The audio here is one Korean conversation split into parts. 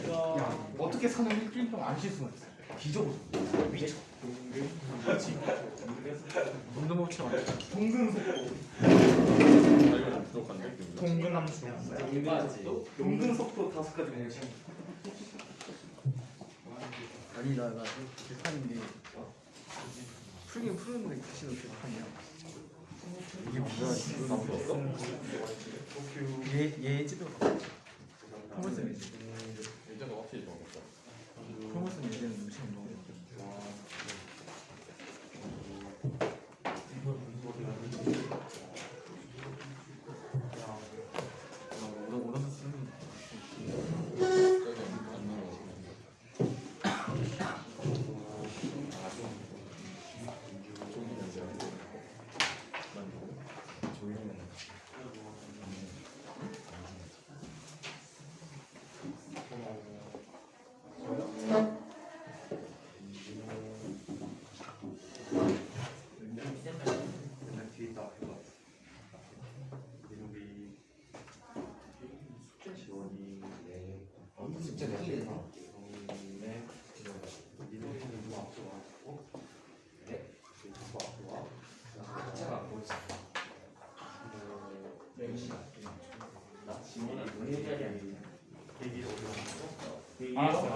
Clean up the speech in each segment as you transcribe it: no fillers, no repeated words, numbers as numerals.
야, 어떻게 사는 1일 동안 안 쉴 수가 있어? 기적으로 미쳐. 그렇지. 운동법칙 맞아. 동근속도. 동근함수. 동근속도 5가지 그냥 지금. 아니 나 계산인 게 풀긴 푸는데 글씨도 계산이야. 이게 뭐야? 예지도 프로모션 예지. 예전에 확실히 좋았어. 프로모션 예지는 음식 너무. 오너서 쓰는.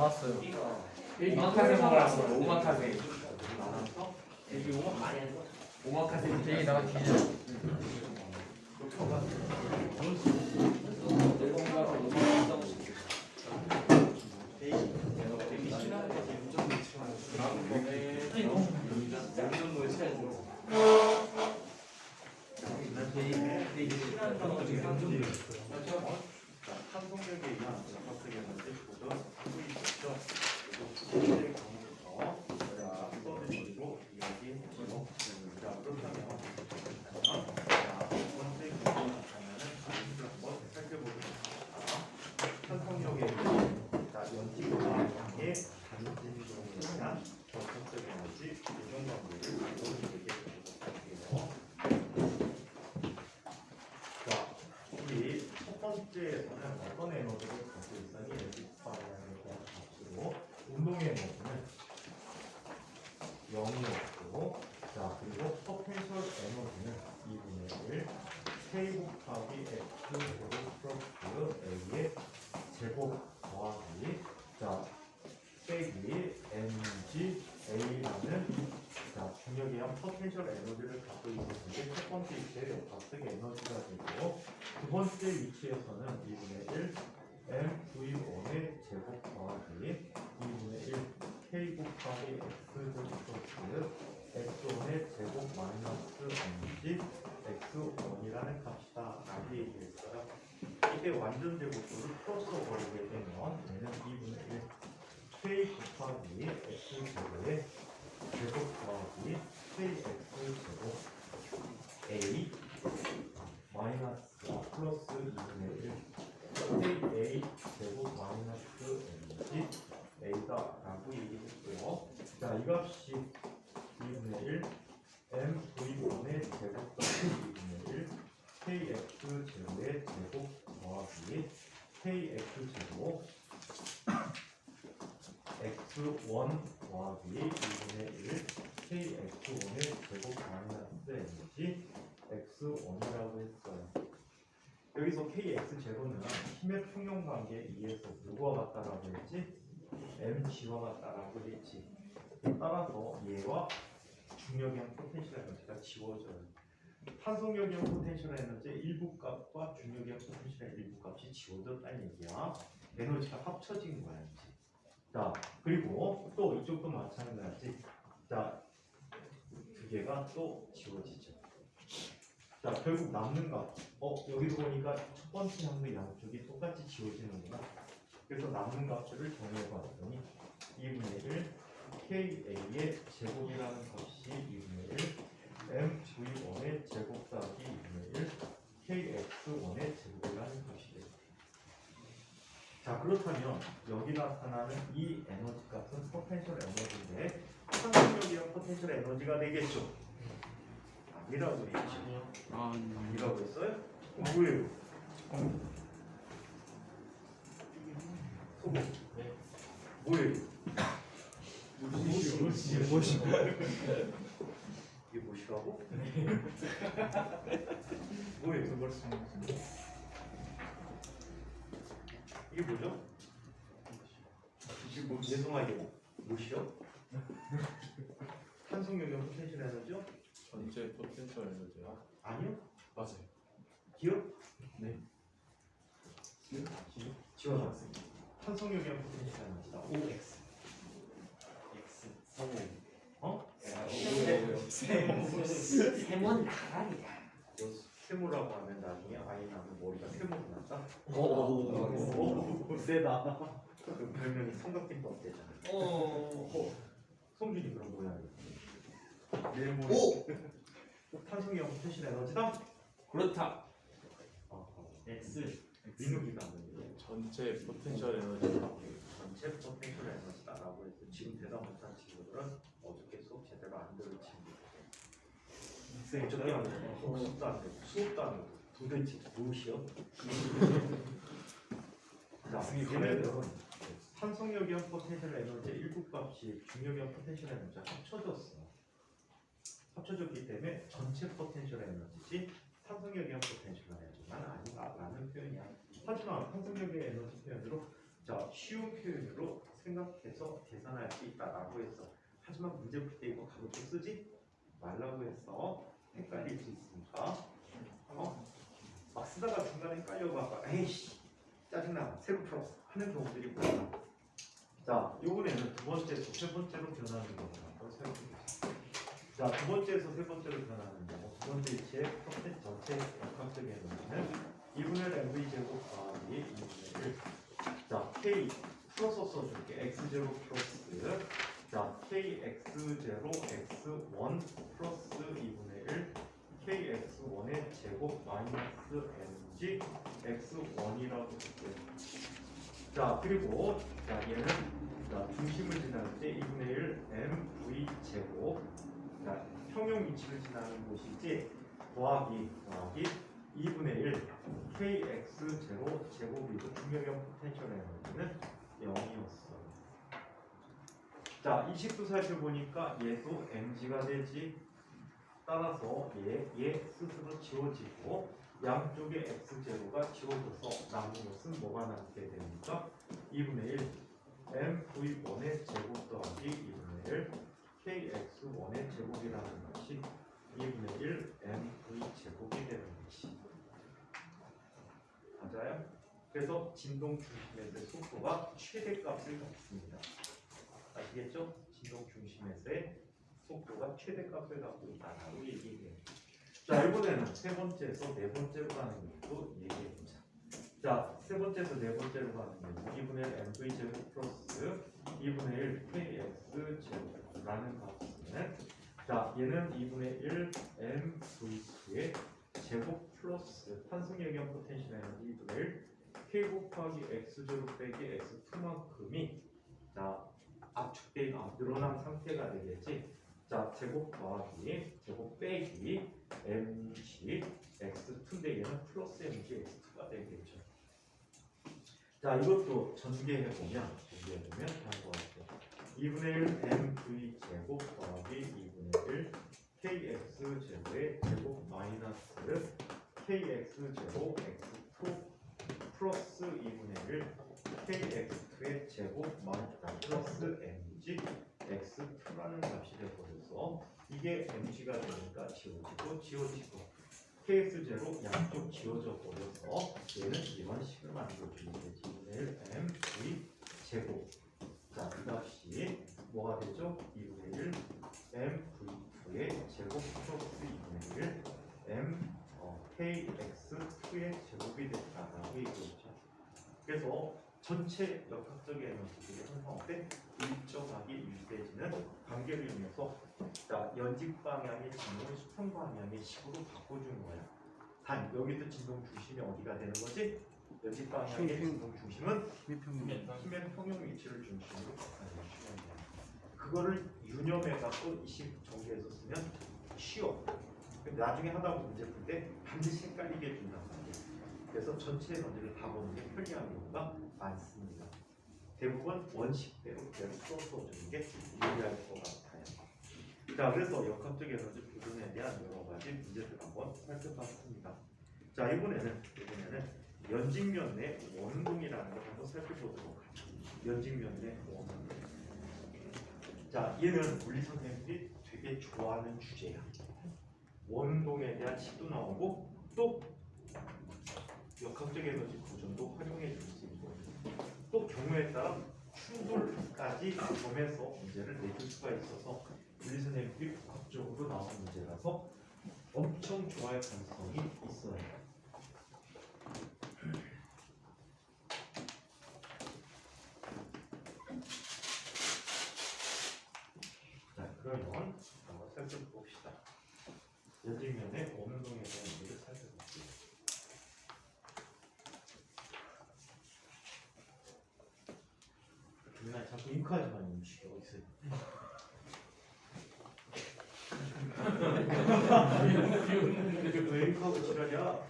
나왔어요. 오마카세 먹으라고. 오마카세. 여기 오마 많이 하는 거. 오마카세 되게 나가 뒤져. 한성적에 의한 합성의 현재 보던 수익이죠. 그리고 경우부터 써드리고 이야기해보도록 하겠습니다. 그렇다면 첫 번째 경우가 나타나는 사실을 한번 살펴보도록 하겠습니다. 한성역에 연기와 양의 단진 경우에 대한 전체적 에너지 이동 관계를 얘기해 보도록 할게요. 첫 번째에서는 어떤 에너지를 갖고 있으니 에너지파라는 대한 값으로 운동의 에너지는 0이었고, 자 그리고 포텐셜 에너지는 2분의 1 K 곱하기 X 제곱 플러스 A의 제곱 더하기 자 빼기 mg A라는 자 중력에 의한 포텐셜 에너지를 갖고 있었는데 첫 번째 위치에 각색의 에너지가 되고 두 번째 위치에서는 2분의 1 m V1의 제곱 더하기 2분의 1 k 곱하기 x 제곱 플러스 x1의 제곱 마이너스 mg x1이라는 값이다 라고 얘기했어요. 이때 완전 제곱수를 풀어서 버리게 되면 얘는 2분의 1 k 곱하기 x 제곱의 제곱 더하기 kx 제곱 a 마이너스 플러스 2분의 1 ka 제곱 마이너스 mg a다 라고 얘기했고요. 자, 이 값이 2분의 1 m v1의 제곱 더하기 2분의 1 kx 제곱의 제곱 더하기 kx 제곱 x1 더하기 2분의 1 kx1의 제곱 마이너스 mg x1이라고 했어요. 여기서 kx 제곱은 힘의 평형 관계에 의해서 누구와 같다라고 했지? mg와 같다라고 했지. 따라서 얘와 중력의 포텐셜 에너지가 지워져요. 탄성력의 포텐셜 에너지의 일부 값과 중력의 포텐셜의 일부 값이 지워졌다는 얘기야. 에너지가 합쳐진 거야. 자, 그리고 또 이쪽도 마찬가지. 자, 두 개가 또 지워지죠. 자, 결국 남는 값. 여기도 보니까 첫 번째 항도 양쪽이 똑같이 지워지는구나. 그래서 남는 값들을 정리해봤더니 2분의 1 KA의 제곱이라는 값이 2분의 1 MV1의 제곱 더하기 2분의 1 KX1의 제곱이라는 값이 됩니다. 자, 그렇다면 여기 나타나는 이 에너지 값은 포텐셜 에너지인데 상승력이랑 포텐셜 에너지가 되겠죠? 아니라고 했죠. 아니라고 했어요? 뭐예요? 소모. 뭐예요? 무엇이? 이게 무엇이라고? 뭐예요? 이게 뭐죠? 죄송하게 무엇이요? 탄성용량 포텐셜 에너지요? 전체 포텐셜 에너지야. 아니요. 맞아요. 기억? 네. 지워놨습니다. 탄성용량 포텐셜 에너지다. OX. X. 성우. 어? 세몬 나가리야. 세모라고 하면 나중에 아이 낳으면 머리가 세모로 났다? 오. 세다. 그 별명이 삼각김밥 되잖아. 송준이 그런 모양이야. 내 머리. 탄성용 포텐셜 에너지다? 그렇다. X. 민욱이가 안 되는데. 전체 포텐셜 에너지가 전체 포텐셜 에너지다라고 해서 지금 대답 못한 친구들은 어저께 수업 제대로 안 들은 친구들. 어저께 안 되고 수업도 안 되고 수업도 안 되고 도대체 무엇이요? 자, 얘네들은 탄성력이랑 포텐셜 에너지의 일부값이 중력이랑 포텐셜 에너지가 합쳐졌어. 합쳐졌기 때문에 전체 포텐셜 에너지지 탄성력이랑 포텐셜 에너지만 아니다라는 표현이야. 하지만 탄성력의 에너지 표현으로 자 쉬운 표현으로 생각해서 계산할 수 있다라고 했어. 하지만 문제 풀 때 이거 가볍게 쓰지 말라고 했어. 헷갈릴 수 있으니까. 막 쓰다가 중간에 헷갈려봐. 에이씨 짜증나 새로 풀어 하는 경우들이 많아. 자 이번에는 두 번째에서 세 번째로 변하는 경우를 한번 살펴보겠습니다. 자 두 번째에서 세 번째로 변하는 경우 두 번째 위치의 퍼센트 전체 역학적 에너지는 2분의 mv 제곱 더하기 2분의 1. 자 k 풀어서 써줄게. x0 플러스 자 kx0 x1 플러스 2분의 1 kx1의 제곱 마이너스 mg x1이라고 할게요. 자 그리고 자 얘는 자 중심을 지나는 때 2분의 1 mv 제곱 자 평형 위치를 지나는 곳이지 더하기 2분의 1 kx0 제곱이고 중력형 포텐셜 에너지는 0이었어. 자, 이 식도 살펴보니까 얘도 mg가 되지. 따라서 얘 스스로 지워지고 양쪽에 x0가 지워져서 남은 것은 뭐가 남게 됩니까? 2분의 1 mv1의 제곱 더하기 2분의 1 kx1의 제곱이라는 것이 2분의 1 mv 제곱이 되는 것이 맞아요? 그래서 진동 중심에서의 속도가 최대값을 갖습니다. 아시겠죠? 진동 중심에서의 속도가 최대값을 갖고 있다라고 얘기해요. 자, 이번에는 세 번째에서 네 번째로 가는 것도 얘기해보자. 자, 세 번째에서 네 번째로 가는 경우 2분의 1 mv 제곱 플러스 2분의 1 kx 제곱라는 값은 자, 얘는 2분의 1 mv2의 제곱 플러스 탄성력형 포텐셜 에너지 2분의 1 k 곱하기 x0 빼기 x2만큼이 자 압축된 늘어난 상태가 되겠지. 자 제곱 더하기 제곱 빼기 mg x2인데 얘는 플러스 mg x2가 되겠죠. 자 이것도 전개해보면 다음과 같아요. 2분의 1 mv 제곱 더하기 2분의 1 kx 제곱의 제곱 마이너스 kx 제곱 x2 플러스 2분의 1 kx2의 제곱 플러스 mg x2라는 값이 되어버려서 이게 mg가 되니까 지워지고 kx0 양쪽 지워져 버려서 얘는 이런 식을 만들어주면 되지. 2분의 1 mv 제곱 자 이 값이 뭐가 되죠? 2분의 1 mv2의 제곱 플러스 2분의 1 kx2의 제곱이 됐다라고 얘기했죠. 그래서 전체 역학적 에너지들이 항상 어때? 일정하게 유지되지는 관계를 이용해서 자 연직 방향의 진동을 수평 방향의 식으로 바꿔주는 거야. 단 여기도 진동 중심이 어디가 되는 거지? 연직 방향의 진동 중심은 힘의 평형 위치를 중심으로 계산해주시면 돼요. 그거를 유념해갖고 이식 전개해서 쓰면 쉬워. 나중에 하다 보면 문제 풀 때 반드시 헷갈리게 해준단 말이에요. 그래서 그래서 전체 논리를 다 보는 게 편리한 경우가 많습니다. 대부분 원식대로 그대로 풀어서 주는 게 유리할 것 같아요. 자, 그래서 역학적 에너지 보존에 대한 여러 가지 문제들 한번 살펴봤습니다. 자, 이번에는 연직면 내 원동이라는 걸 한번 살펴보도록 하죠. 연직면 내 원동. 자, 얘는 물리 선생님들이 되게 좋아하는 주제야. 원동에 대한 식도 나오고 또 역학적 에너지 보존도 활용해 줄 수 있고 또 경우에 따라 충돌까지 범해서 문제를 내줄 수가 있어서 물리 선생님들이 복합적으로 나오는 문제라서 엄청 좋아할 가능성이 있어요. 자, 그러면 한번 살펴봅시다. 연직면의 원동에 대한 문제를 살펴볼게요. 그날 자꾸 잉크하지만 음식이 어디 있어요? 왜 잉크하고 지랄이야?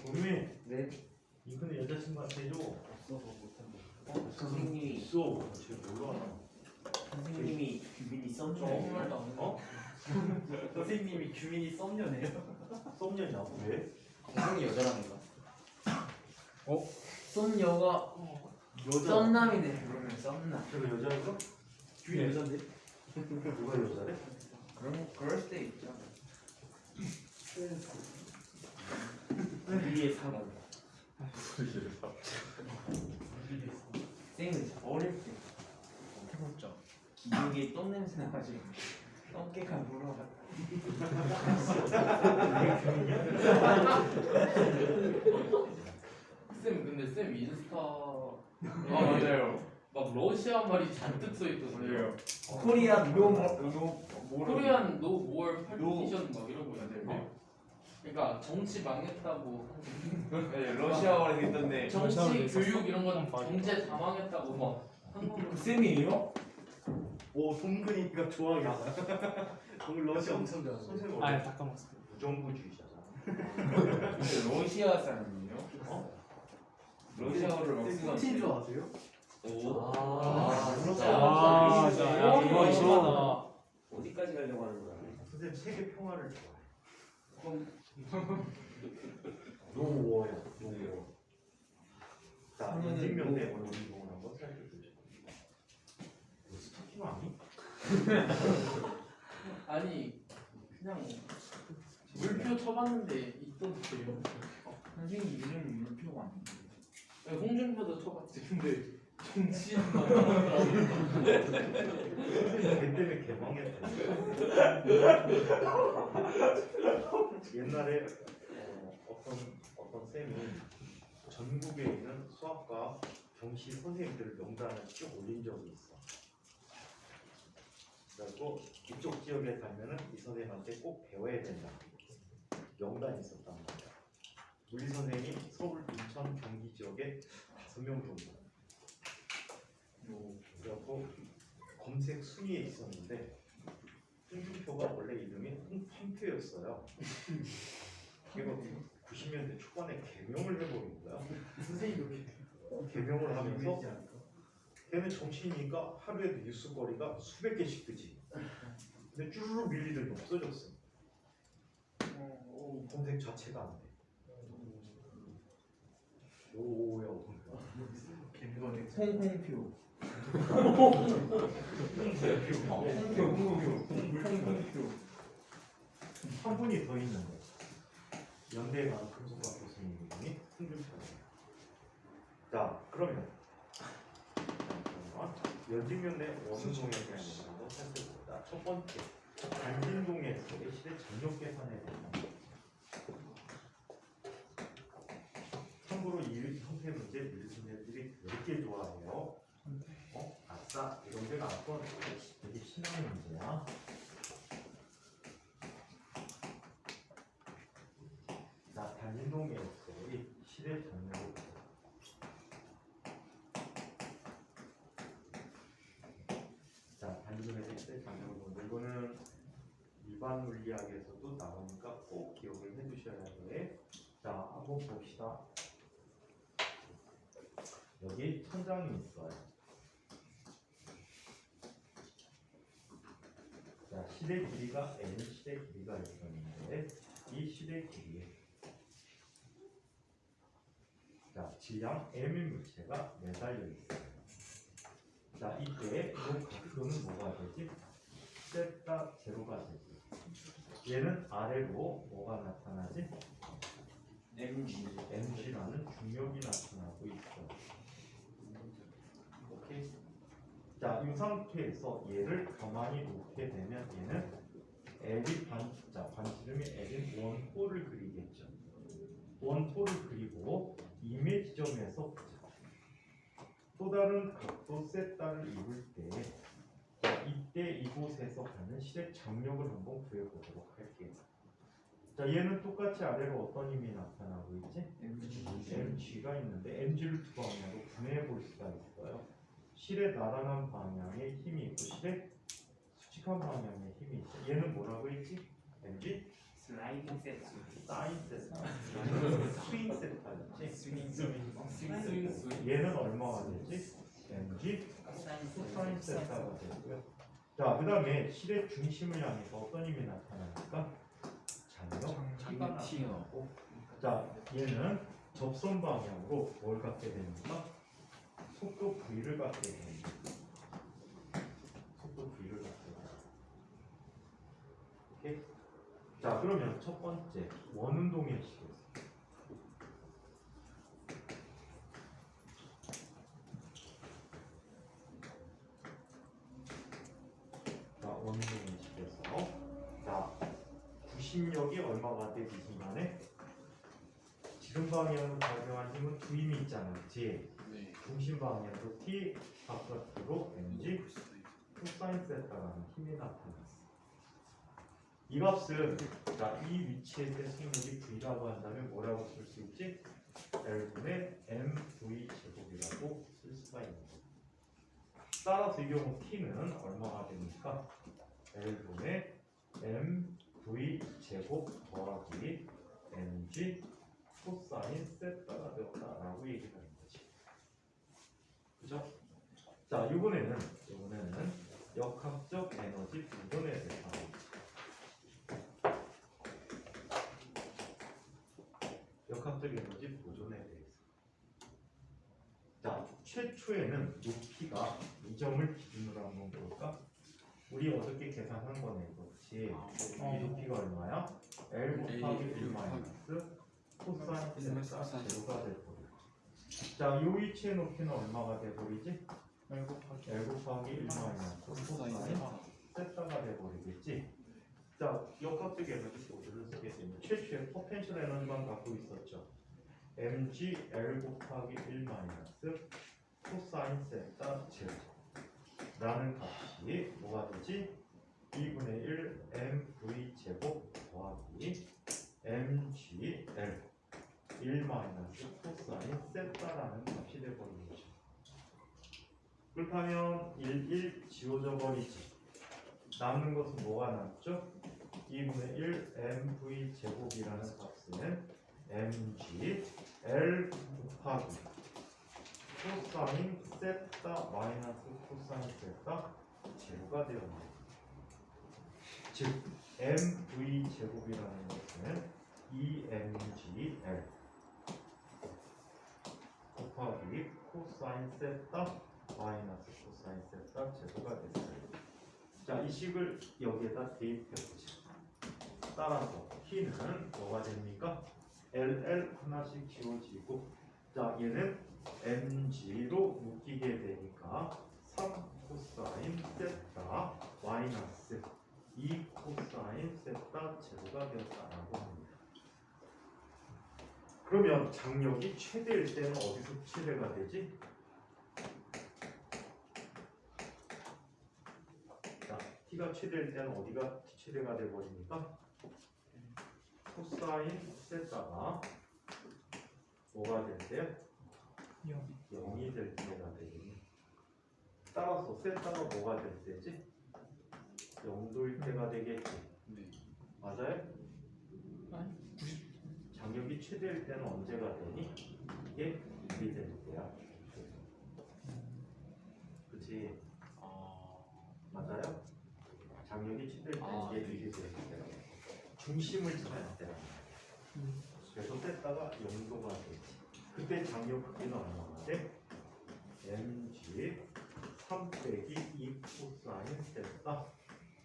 우미 네. 잉크는 여자친구한테 해줘. 없어서 못한다. 선생님이 있어. 쟤 몰라. 선생님이 규민이 저 아무 썸녀예요. 말도 안 했는데. 어? 선생님이 규민이 썸녀네요. 썸녀냐고? 왜? 선생님 여자라니까. 어? 썸녀가 썸남이네. 그러면 썸남. 제가 여자인가? 규민 여잔데? 누가 여자래? 그럴 수도 있죠. 우리의 사고. 쌤은 어릴 때 해봤죠. 기저귀에 똥 냄새 나가지고 똥개가 물어봤다. 쌤 근데 쌤 인스타 맞아요. 막 러시아 말이 잔뜩 써 있던데요. 코리안 노 코리안 노 모얼 팔피티션 막 이런 거 있는데. 그러니까 정치 망했다고. 네, 러시아어로 돼 있던데. 정치 러시아어로 돼 교육 이런 거 있었어? 경제 다 망했다고 막 한국으로. 쌤이에요? 오 동근이가 좋아하겠다. 동근 러시아 엄청 좋아하죠. 선생님 아니 원래 다 까먹었어. 무정부주의자잖아. 근데 러시아 사람이에요? 어? 러시아어를 막 쓰던. 푸틴 좋아하세요? 오. 진짜. 아, 진짜. 진짜. 야, 이거 심하다. 어디까지 가려고 하는 거야? 선생님 세계 평화를 좋아해. 그럼 노워야 노워. 자, 소녀는 인직면 내 노워. 원동을 한번 살펴보죠. 너 스토킹 아니? 아니 그냥 물표 쳐봤는데 있던데요. 선생님 이름 물표가 아닌데. 네, 홍준표도 쳐봤지. 근데 정치인 걔 때문에 개망했다. 옛날에 어떤 쌤이 전국에 있는 수학과 경시 선생님들 명단을 쭉 올린 적이 있어. 그리고 이쪽 지역에 가면은 이 선생님한테 꼭 배워야 된다. 명단이 있었단 말이야. 물리 선생님이 서울, 인천, 경기 지역에 5명 정도. 그래갖고 검색 순위에 있었는데 홍준표가 원래 이름이 홍판표였어요. 걔가 90년대 초반에 개명을 해버린 거야. 선생님도 개명을 하면서 걔는 정치인이니까 하루에도 뉴스거리가 수백 개씩 뜨지. 근데 쭈르륵 밀리더니 없어졌어. 검색 자체가 안 돼. 오야 홍콩표. 한 분이 더 있는 거야. 연대가 금속학 교수님 이름이 홍준표예요. 자, 그러면 연직면 내 원동에 대한 내용을 살펴보자. 첫 번째, 단진동에서의 시대 전력 계산에 대한 참고로 이 형태 문제 물리선생님들이 되게 좋아해요. 아싸, 이런 데 나왔던 되게 신나는 문제야. 자, 단진동에서의 시대 전력. 자, 단진동에서 시대 전력을 보는데 이거는 일반 물리학에서도 나오니까 꼭 기억을 해두셔야 돼. 자, 한번 봅시다. 여기 천장이 있어요. 자, 실의 길이가 n 실의 길이가 있었는데 이 실의 길이에 자, 질량 m인 물체가 매달려 있어요. 자, 이때 이 각도는 뭐가 되지? 세타 제로가 되지. 얘는 아래로 뭐가 나타나지? mg라는 중력이 나타나고 있어. 오케이. 자, 이 상태에서 얘를 가만히 놓게 되면 얘는 L이 반지름이 L인 원호를 그리겠죠. 원호를 그리고 임의 지점에서 또 다른 각도 세타를 입을 때 자, 이때 이곳에서 가는 실의 장력을 한번 구해보도록 할게요. 자, 얘는 똑같이 아래로 어떤 힘이 나타나고 있지? mg가 있는데 mg를 두 방향으로 분해해 볼 수가 있어요. 실의 나란한 방향에 힘이 있고 실의 수직한 방향에 힘이 있어. 얘는 뭐라고 했지? mg? 슬라이딩 세트. 사인 세타. 스윙 세타였지? 스윙. 얘는 얼마가 되지? mg 코사인 코사인 세타가 되고요. 자, 그 다음에 실의 중심을 향해서 어떤 힘이 나타나니까? 장력 T가 나고. 자, 얘는 접선 방향으로 뭘 갖게 됩니까? 속도 V를 갖게 됩니다. 속도 V를 갖게 됩니다. 오케이? 자, 그러면 첫 번째 원운동의 식에서 자, 원운동의 식에서 자, 구심력이 얼마가 되기 순간에 지름 방향으로 작용한 힘은 두 힘이 있잖아요. J 네. 중심 방향으로 T 바깥으로 mg 코사인 세타라는 힘이 나타났어. 이 값은 자, 이 위치에서의 속력이 V라고 한다면 뭐라고 쓸 수 있지? L분의 mv 제곱이라고 쓸 수가 있는 거예요. 따라서 이 경우 T는 얼마가 됩니까? L분의 mv 제곱 더하기 mg 코사인 세타가 되었다라고 얘기를 하는 거지. 그죠? 자, 이번에는 역학적 에너지 보존에 대해서 역학적 에너지 보존에 대해서 자, 최초에는 높이가 이 점을 기준으로 한번 볼까? 우리 어저께 계산한 거네. 그렇지. 이 높이가 얼마야? L 곱하기 1 마이너스 코사인 세타 제로가 될 거예요. 자, 이 위치의 높이는 얼마가 돼버리지? L 곱하기 1 마이너스 코사인 세타가 돼버리겠지. 자, 역학적 에너지 보존을 쓰게 되면 최초의 포텐셜 에너지만 갖고 있었죠. mg L 곱하기 1 마이너스 코사인 세타 제로 라는 값이 뭐가 되지? 2분의 1 mv 제곱 더하기 mg L 1 마이너스 코사인 세타라는 값이 되어버리는 거죠. 그렇다면 1 지워져 버리지. 남는 것은 뭐가 남죠? 2분의 1 mv 제곱이라는 값은 mg L 곱하기 코사인 세타 마이너스 코사인 세타 제로가 되었네요. 즉 mv 제곱이라는 것은 2mgl 곱하기 코사인 세타 마이너스 코사인 세타 제곱가 됐어요. 자, 이 식을 여기에다 대입해보자. 따라서 t는 뭐가 됩니까? LL 하나씩 지워지고 자, 얘는 mg로 묶이게 되니까 3 코사인 세타 마이너스 2 코사인 세타 제로가 되었다라고 합니다. 그러면 장력이 최대일 때는 어디서 최대가 되지? 자, t가 최대일 때는 어디가 최대가 되어버립니까? 코사인 세타가 뭐가 될 때요? 0이 될 때가 되겠네. 따라서 세타가 뭐가 될 때지? 0도일 때가 되겠지. 네. 맞아요? 아니, 장력이 최대일 때는 언제가 되니? 이게 2이 될 때야. 그치? 맞아요? 장력이 최대일 때 이게 2이 될 때야. 중심을 찾을 때야. 그래서 뗐다가 0도가 되지. 그때 장력 크기는 얼마나 돼? mg 3 빼기 2 코사인 뗐다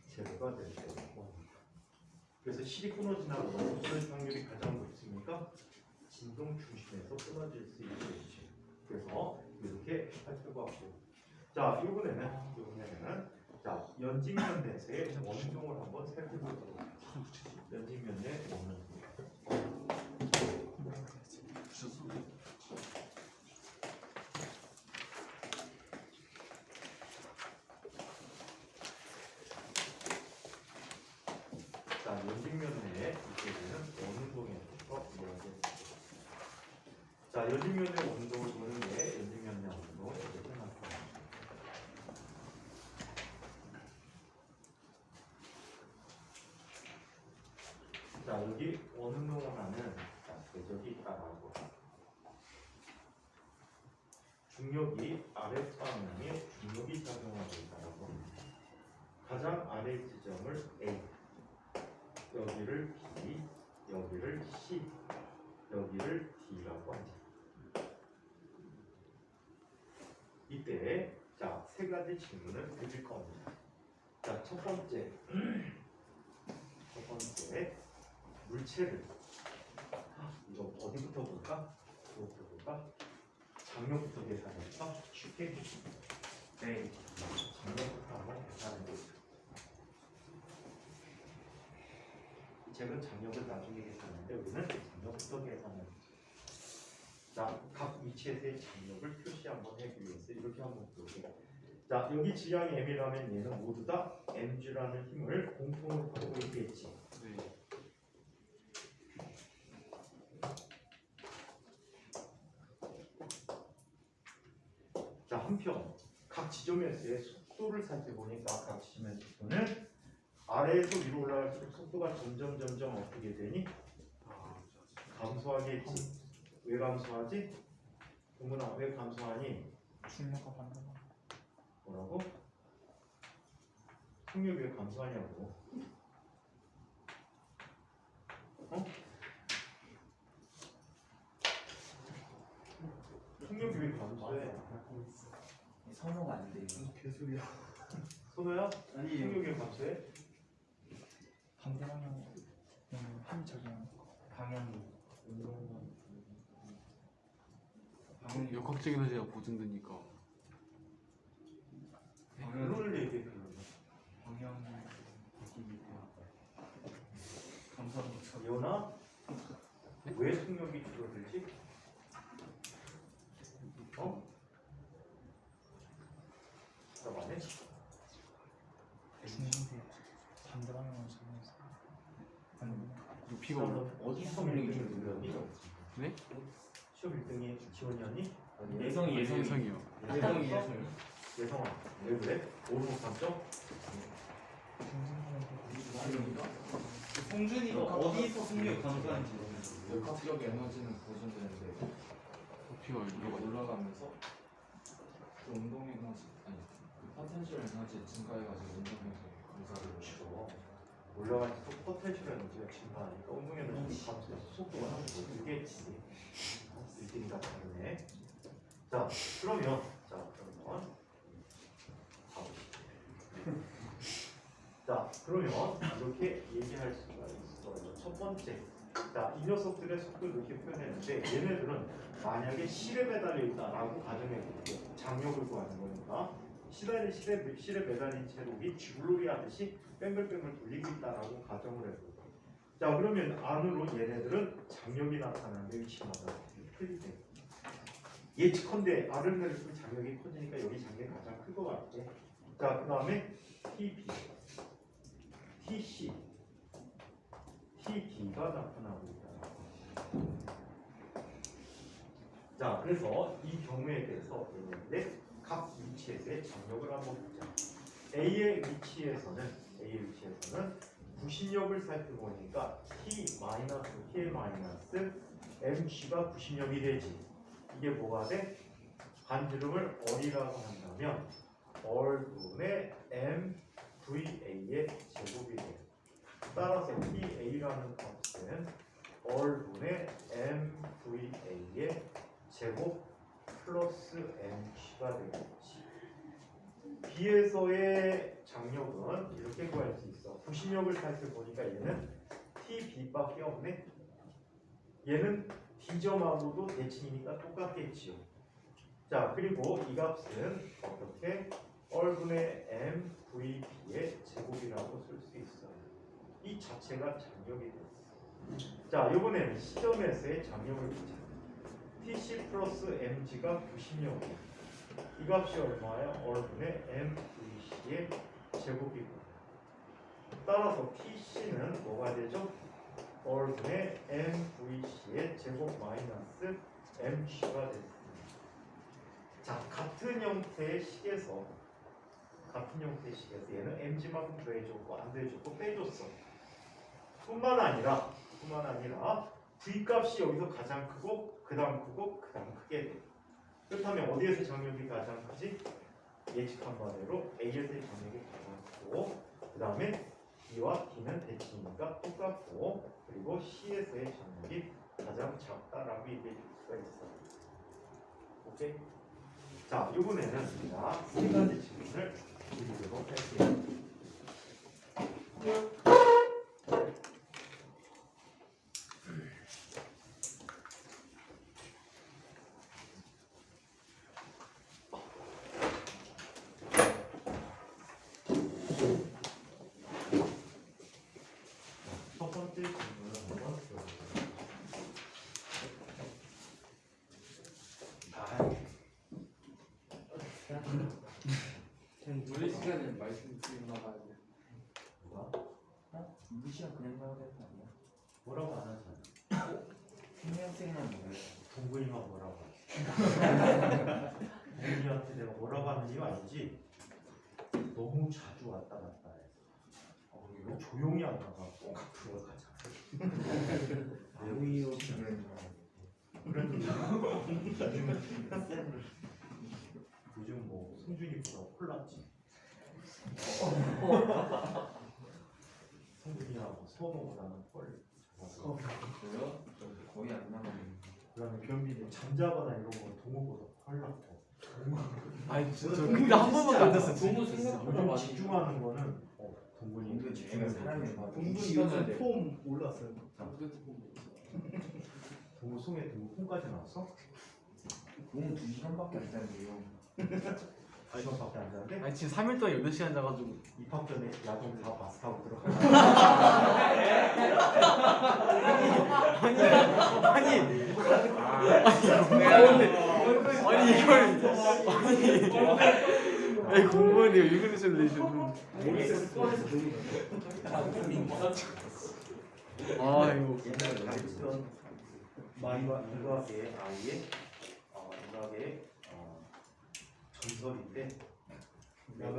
제로가 될 때고. 그래서 실이 끊어지나고 무슨 확률이 가장 높습니까? 진동 중심에서 끊어질 수 있겠지. 그래서 이렇게 할 수가 없고. 자, 이번에는 자 연직면대에서의 원동을 한번 살펴보도록 하겠습니다. 연직면대 원동. 자, 연직면에 이제는 원동에 대해서 이야기했습니다. 자, 연직면의 원동을 보는 게 연직면의 원동 이렇게 나타납니다. 자, 여기 원동을 하는 궤적이 있다라고. 중력이 아랫방향에 중력이 작용하고 있다라고. 가장 아래 지점을 A, 여기를 B, 여기를 C, 여기를 D라고 하죠. 이때 자, 세 가지 질문을 드릴 겁니다. 자, 첫 번째 물체를 이거 어디부터 볼까? 이거부터 볼까? 장력부터 계산할까? 쉽게? 네, 장력부터 한번 계산해 보죠. 이 책은 장력을 나중에 계산하는데 우리는 장력부터 계산합니다. 자, 각 위치에서의 장력을 표시 한번 해보기 위해서 이렇게 한번 볼게요. 자, 여기 지향이 m이라면 얘는 모두 다 mg라는 힘을 공통으로 갖고 있겠지. 네. 자, 한편 각 지점에서의 속도를 살펴보니까 각 지점의 속도는 아래에서 위로 올라갈수록 속도가 점점 어떻게 되니? 감소하겠지. 왜 감소하지? 동문아, 왜 감소하니? 중력과 반대로. 뭐라고? 속력이 왜 감소하냐고. 어? 속력이 왜 감소해? 선호가 안 돼. 개소리야. 선호야? 아니, 속력이 왜 감소해? 반대 방향으로 힘 적용. 방향. 역학적인 의제가 보증되니까. 그걸 얘기해. 방향. 감사합니다. 예원아, 왜 속력이 줄어들지? 어? 답 안 해? 중심대 반대 방향으로 적용해서. 피가 어디서 속력이 줄어들니? 네? 시험 1등이 지원이었니? 예성이. 예성이요. 예성아, 왜 그래? 오르막 3점? 홍준이가 어디서 속력이 감소하는지 역학적 에너지는 보존되는데 피가 이게 올라가면서 그 운동 에너지 아니 그 포텐셜 에너지 증가해가지고 운동에서 감사를 그렇죠. 올라갈수록 포텐셜 에너지가 증가하니까 운동 에너지 감소해서 속도가 늘겠지. 1등이가 다르네. 자, 그러면 이렇게 얘기할 수가 있어요. 첫 번째, 자, 이 녀석들의 속도를 이렇게 표현했는데 얘네들은 만약에 실에 매달려 있다라고 가정해 볼게요. 장력을 구하는 거니까 실에 매달린 채로 윷놀이 하듯이 뺑글뺑글 돌리고 있다라고 가정을 해볼게요. 자, 그러면 안으로 얘네들은 장력이 나타나는데 위치마다 틀리대. 예측컨대 R을 내릴수록 장력이 커지니까 여기 장력이 가장 클 것 같아. 자, 그 다음에 TB, TC, TD가 나타나고 있다. 자, 그래서 이 경우에 대해서 얘네들의 각 위치에서의 장력을 한번 보자. A의 위치에서는 구심력을 살펴보니까 T 마이너스 K 마이너스 mg가 구심력이 되지. 이게 뭐가 돼? 반지름을 얼이라고 한다면 얼분의 mVA의 제곱이 돼. 따라서 TA라는 값은 얼분의 mVA의 제곱 플러스 mg가 되겠지. B에서의 장력은 이렇게 구할 수 있어. 구심력을 살펴보니까 얘는 TB밖에 없네. 얘는 D점하고도 대칭이니까 똑같겠지요. 자, 그리고 이 값은 어떻게? 얼분의 mVB의 제곱이라고 쓸 수 있어요. 이 자체가 장력이 됐어. 자, 이번에는 시점에서의 장력을 보자. TC 플러스 mg가 구심력이야. 이 값이 얼마야? 얼분의 mVC의 제곱이고. 따라서 TC는 뭐가 되죠? 얼분의 mVC의 제곱 마이너스 mg가 됐습니다. 자, 같은 형태의 식에서 얘는 mg만큼 더해줬고 안 더해줬고 빼줬어. 뿐만 아니라 v 값이 여기서 가장 크고 그 다음 크고 그 다음 크게 돼. 그렇다면 어디에서 장력이 가장 크지? 예측한 바대로 A에서의 장력이 가장 크고 그 다음에 B와 D는 대칭이니까 똑같고 그리고 C에서의 장력이 가장 작다라고 얘기해 줄 수가 있어. 오케이? 자, 이번에는 우리가 세 가지 질문을 드리도록 할게요. 첫 번째 질문을 한번 들어보겠습니다. 물리 시간에 말씀드리고 나가야 돼. 누가? 무시야 그냥 나오는 거 아니야? 뭐라고 안 하잖아. 생명생만 뭐야? 동근이가 뭐라고 하지? 동근이한테 내가 뭐라고 하는 이유 알지? 너무 자주 왔다 갔다 해. 이거 조용히 하다가 꼭 앞으로 가자. 아우이오 지금 요즘 뭐 성준이보다 콜랐지. 성준이하고 선호보다는 헐. 저요? 저 거의 안 나가는. 그다음에 변비는 잠자거나 이런 건 동호보다 헐랐고. 아니 진짜 근데 한 번밖에 안 됐어. 너무 생각보다 요즘 많이 집중하는 거는 동근이 은근 집중해서 제가 사람이 막 공부 시간을 요즘 내. 폼 올랐어요. 동호 송에 동호 콩까지 나왔어? 너무 2시간밖에 안 자는데요. 2시간밖에 안 자는데 아니 지금 3일 동안 8시간 자가지고 입학 전에 야동 다 마스 타고 들어가. 아니 이걸 아니 공부하는데 왜 그러셨는데 지금 아 이거 옛날에 가르치던 이과의 아이의 이과의 전설인데 내가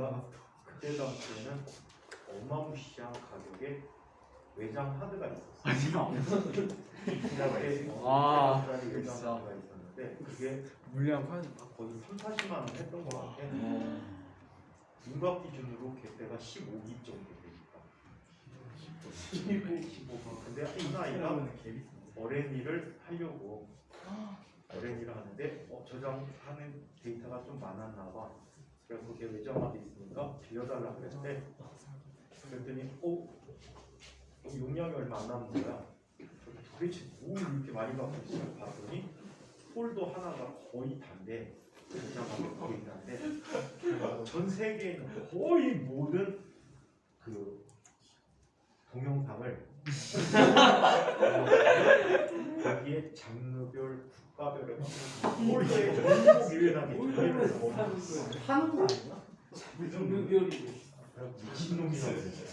그때 당시에는 어마무시한 가격에 외장 하드가 있었어. 아, 외장 진짜. 하드가 있었는데 그게 물량 판 거의 3-40만 원 했던 것 같아. 윤곽 기준으로 그때가 15기 정도 되니까. 15기. 근데 이 나이가 어린이를 하려고 어린이를 하는데 저장하는 데이터가 좀 많았나 봐. 그래서 그게 외장하드 있으니까 빌려달라고 그랬대. 그랬더니 용량이 얼마 안 남은 거야. 도대체 뭘 이렇게 많이 갖고 있어? 봤더니 폴더 하나가 거의 단데 외장하드 거의 단데 전 세계에 있는 거의 모든 그 동영상을 거기에 장르별, 국가별에 폴더에 전국 유연하게 조회를 하는 거 아니야? 미친놈이라고 그랬어요.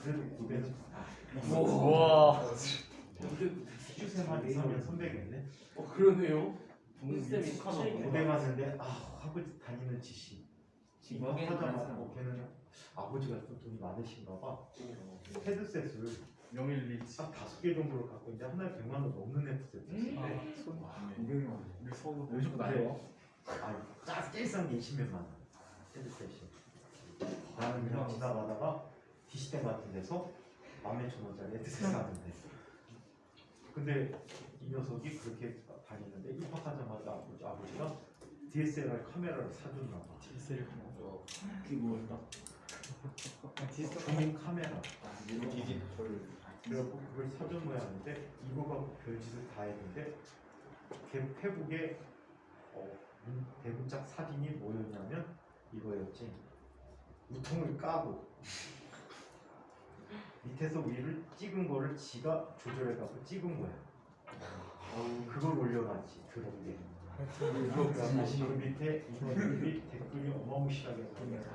그래도 고대는 와 슈세만 2-3년 선배겠네. 그러네요. 고대 갔는데 학교 다니는 짓이 지방에는 하다 그런 맞고 걔는 아버지가 좀 돈이 많으신가 봐. 헤드셋을 영일리치. 딱 5개 정도를 갖고 있는데 한 달에 100만 원 넘는 헤드셋이었는데 아, 200만 원. 우리 서울 요즘 나요? 제일 싼 게 20몇만 원 헤드셋이. 나는 그냥 지나가다가 디시템 같은 데서 11,000원짜리 헤드셋 샀는데 근데 이 녀석이 그렇게 다니는데 입학하자마자 아버지가 DSLR 카메라를 사줬나 봐. 디셀 그게 뭐였다? 줌인 카메라. 디지털. 그래갖고 그걸 사준 모양인데 이거 갖고 별짓을 다 했는데 걔 페북에 대문짝 사진이 뭐였냐면 이거였지. 우통을 까고 밑에서 위를 찍은 거를 지가 조절해갖고 찍은 거야. 그걸 올려놨지 그런게. 그 밑에 이거들이 댓글이 어마무시하게 보면서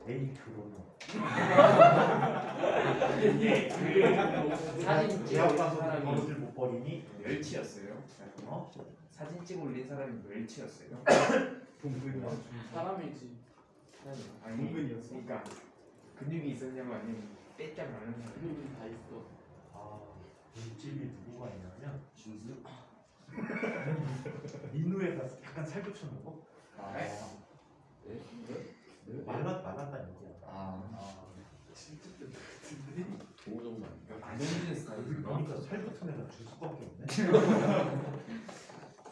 에이 그러노. 사진 대학 찍어 가서 사람이 버릇을 못 버리니 멸치였어요. 어? 사진 찍어 올린 사람이 멸치였어요. 사람이지. 아니, 동근이었어? 그러니까 근육이 있었냐고 아니면 빼짝 나는 사람. 근육이 다 있어. 아 물집이 누구가 있냐면 준수? 민우에다 약간 살 붙여놓은 거 네? 말랐다는 얘기야. 진짜 조정만. 안정된 스타일인가? 그러니까 살 붙은 애가 줄 수밖에 없네.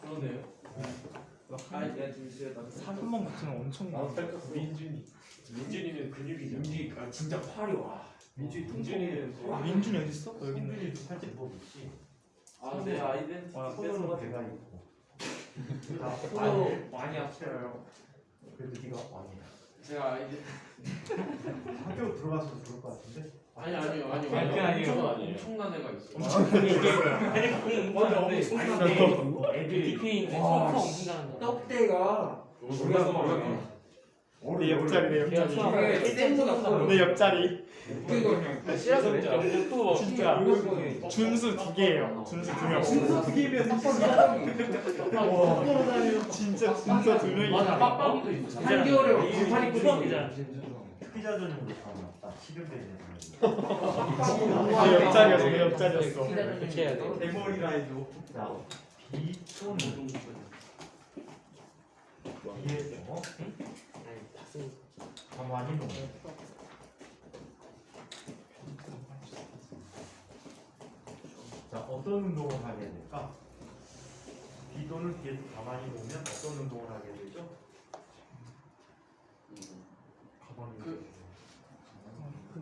그러네요. 야 진짜 나도 살만 붙으면 엄청 나도 살 쪘어. 민준이. 민준이는 근육이죠. 민준이 진짜 팔이 와. 민준이는 민준이 어디 있어? 여기 있네. 성준이도 살찐 법 있지. 내 아이덴티티 손으로 배가 있고. 다 손도 많이 아파요. 그래도 네가 왕이야. 제가 아이덴 학교 들어가서 그럴 것 같은데. 아니요. 아니에요. 엄청난 애가 있어. 맞아, 애들 디피인 와, 엄청 잘한다. 떡대가 내 옆자리 쌤보다 커요. 내 옆자리 그거 그냥 싫어서 또 진짜 준수 2개예요. 준수 2명. 준수 2개면 진짜 2명이. 맞아, 빡빡이도 있어. 8개월에 98이 수학이잖아. 피자 전용으로 다 나왔다. 식용된 내 옆자리였어. 내 옆자리였어. 이렇게 해야 돼. 대머리라 해줘. 자, B 또는 B에서 가만히 놓는. 자, 어떤 운동을 하게 될까? B 또는 B에서 가만히 놓으면 어떤 운동을 하게 되죠? 가만히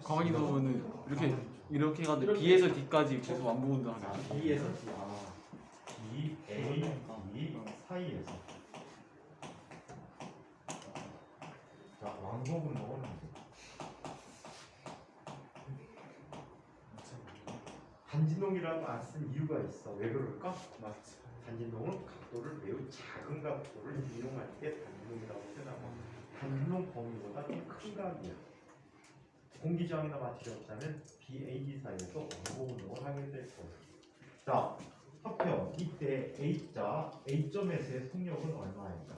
가만히 놓으면은 이렇게 해가지고 B에서 D까지 계속 완복 운동 자, 하는 B에서 D, B, A, D 사이에서 자, 왕복 운동을 합니다. 단진동이라고 안 쓴 이유가 있어. 왜 그럴까? 맞지. 단진동은 각도를 매우 작은 각도를 이용할 때 단진동이라고 표현하고 단진동 범위보다 좀 큰 각이야. 공기저항이나 마찰이 없다면 BAD 사이에서 왕복 운동을 하게 될 거야. 자, 합평. 이때 A점에서의 속력은 얼마일까?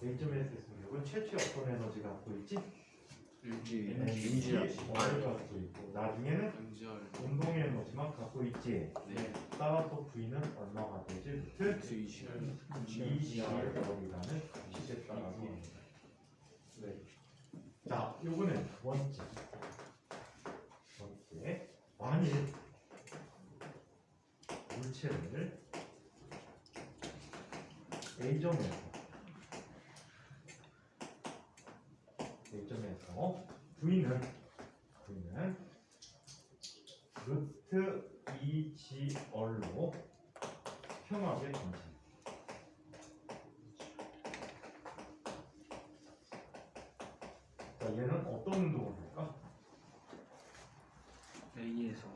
A점에서의 속력은 최초의 어떤 에너지 갖고 있지? MGR. R을 갖고 있고 나중에는 운동의 에너지만 갖고 있지. 네. 따라서 V는 얼마가 되지? EGR이라는 값에 따라서. 네. 자, 요거는 두 번째. 만일 물체를 A점에서 V는 루트 2GR로 평하게 됩니다. 자, 얘는 어떤 운동을 할까? A에서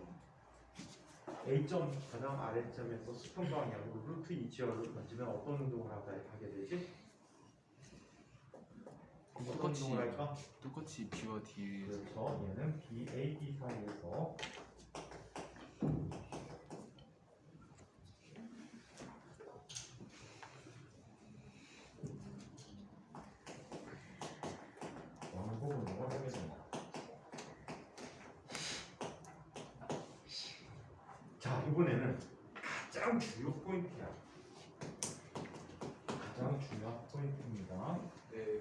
A점 가장 아래점에서 수평 방향으로 루트 2GR을 던지면 어떤 운동을 하게 되지? 어떤 운동을 할까? 똑같이 B와 D에서 그래서 얘는 BAD 사이에서 이번에는 가장 주요 포인트야. 가장 중요한 포인트입니다. 네.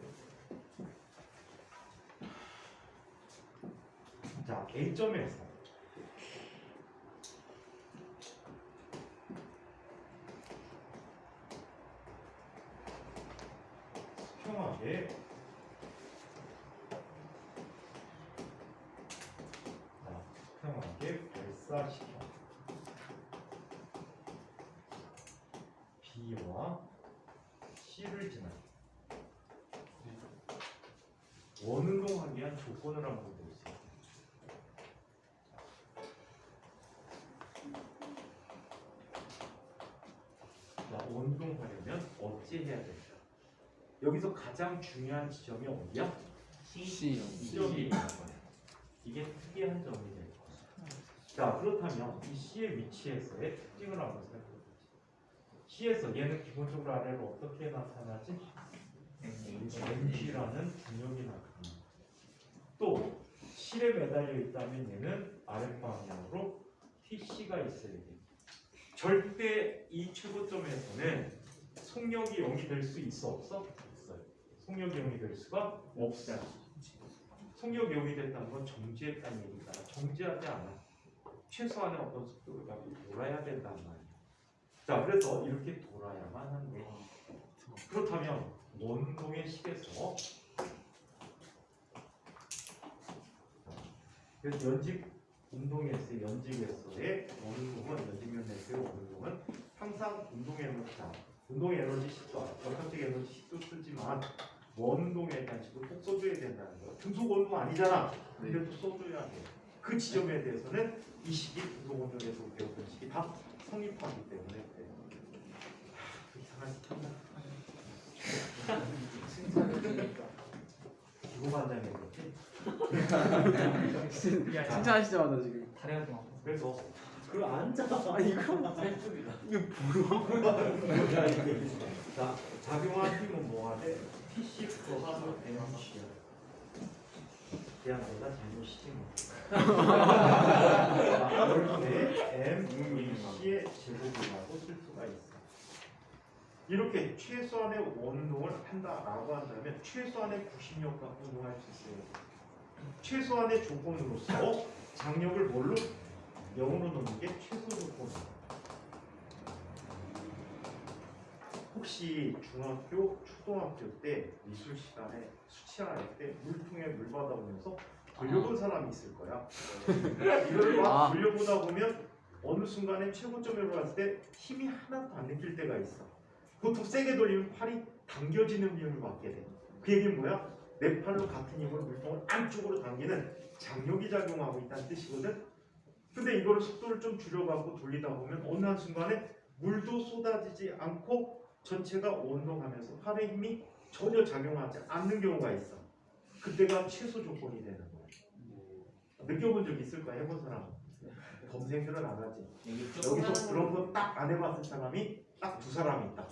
자, A점에서 수평하게 수평하게 발사시켜 B와 C를 지나 원운동하기 위한 조건을 한번 보겠습니다. 자, 원운동하려면 어찌 해야 될까? 여기서 가장 중요한 지점이 어디야? C. 지점이 있는 거야. 이게 특이한 점이 될 거야. 자, 그렇다면 이 C의 위치에서의 특징을 한번 살펴보자. C에서 얘는 기본적으로 아래로 어떻게 나타나지? NG라는 중력이 나타납니다. 또 실에 매달려 있다면 얘는 아랫방향으로 TC가 있어야 돼. 절대 이 최고점에서는 속력이 0이 될 수 있어 없어? 있어요. 속력이 0이 될 수가 없어요. 속력이 0이 됐다는 건 정지했다는 얘기다. 정지하지 않아. 최소한의 어떤 속도를 갖고 돌아야 된단 말이야. 자, 그래서 이렇게 돌아야만 하는데 그렇다면 원동의 식에서 그래서 연직 운동에서의 연직에서의 원운동은 연직면에서의 원운동은 항상 운동의 에너지다. 운동의 에너지 식도 역학적 에너지 식도 쓰지만 원운동에 대한 식도 꼭 써줘야 된다는 거야. 금속 원동 아니잖아. 근데 또 써줘야 돼. 그 지점에 대해서는 이 식이 금속 원동에서 배웠던 식이 다 성립하기 때문에 그래. 이상한 스타일. 칭찬해주니까. 기고반장이 그렇지? 칭찬하시자마자 지금. 다리가 좀 아파. 그래서 그거 앉아. 이거 셀프이다. 자, 작용한 힘은 뭐가 돼? TC 플러스 MC야. 그냥 내가 잘못시킨 거야. 이렇게 MC의 제곱이라고 쓸 수가 있어. 이렇게 최소한의 원동을 한다라고 한다면 최소한의 구심력 갖고 운동할 수 있어요. 최소한의 조건으로서 장력을 뭘로? 0으로 놓는 게 최소 조건이에요. 혹시 중학교, 초등학교 때 미술 시간에 수치할 때 물통에 물 받아오면서 돌려본 사람이 있을 거야. 이걸 막 돌려보다 보면 어느 순간에 최고점에 올랐을 때 힘이 하나도 안 느낄 때가 있어. 보통 세게 돌리면 팔이 당겨지는 힘을 받게 돼. 그 얘기는 뭐야? 내 팔로 같은 힘으로 물통을 안쪽으로 당기는 장력이 작용하고 있다는 뜻이거든. 근데 이거를 속도를 좀 줄여갖고 돌리다 보면 어느 한순간에 물도 쏟아지지 않고 전체가 원동하면서 팔의 힘이 전혀 작용하지 않는 경우가 있어. 그때가 최소 조건이 되는 거야. 느껴본 적 있을까? 해본 사람? 검색들은 안 하지. 여기서 그런 거 딱 안 해봤을 사람이 딱 두 사람이 있다.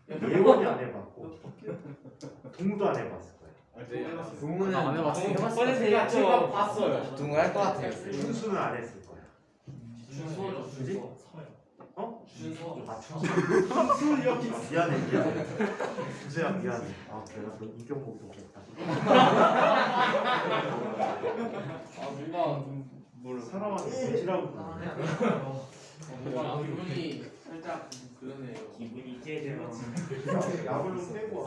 예원이 안 해봤고 동우도 안 해봤을 거야. 동문은 안 해봤어. 뻔해서 제가 봤어요. 동물 할것 같아요. 준수는 안 했을 거야. 준서죠. 그지? 어? 준서. 아, 준수 여기 미안해. 준수야 미안해. 아, 내가 너 인격 목록했다. 아 뭔가 사람한테 돼지라고 부르네. 뭔가 기분이 살짝 그러네요. 기분이 째지마. 약을 좀 빼고 와.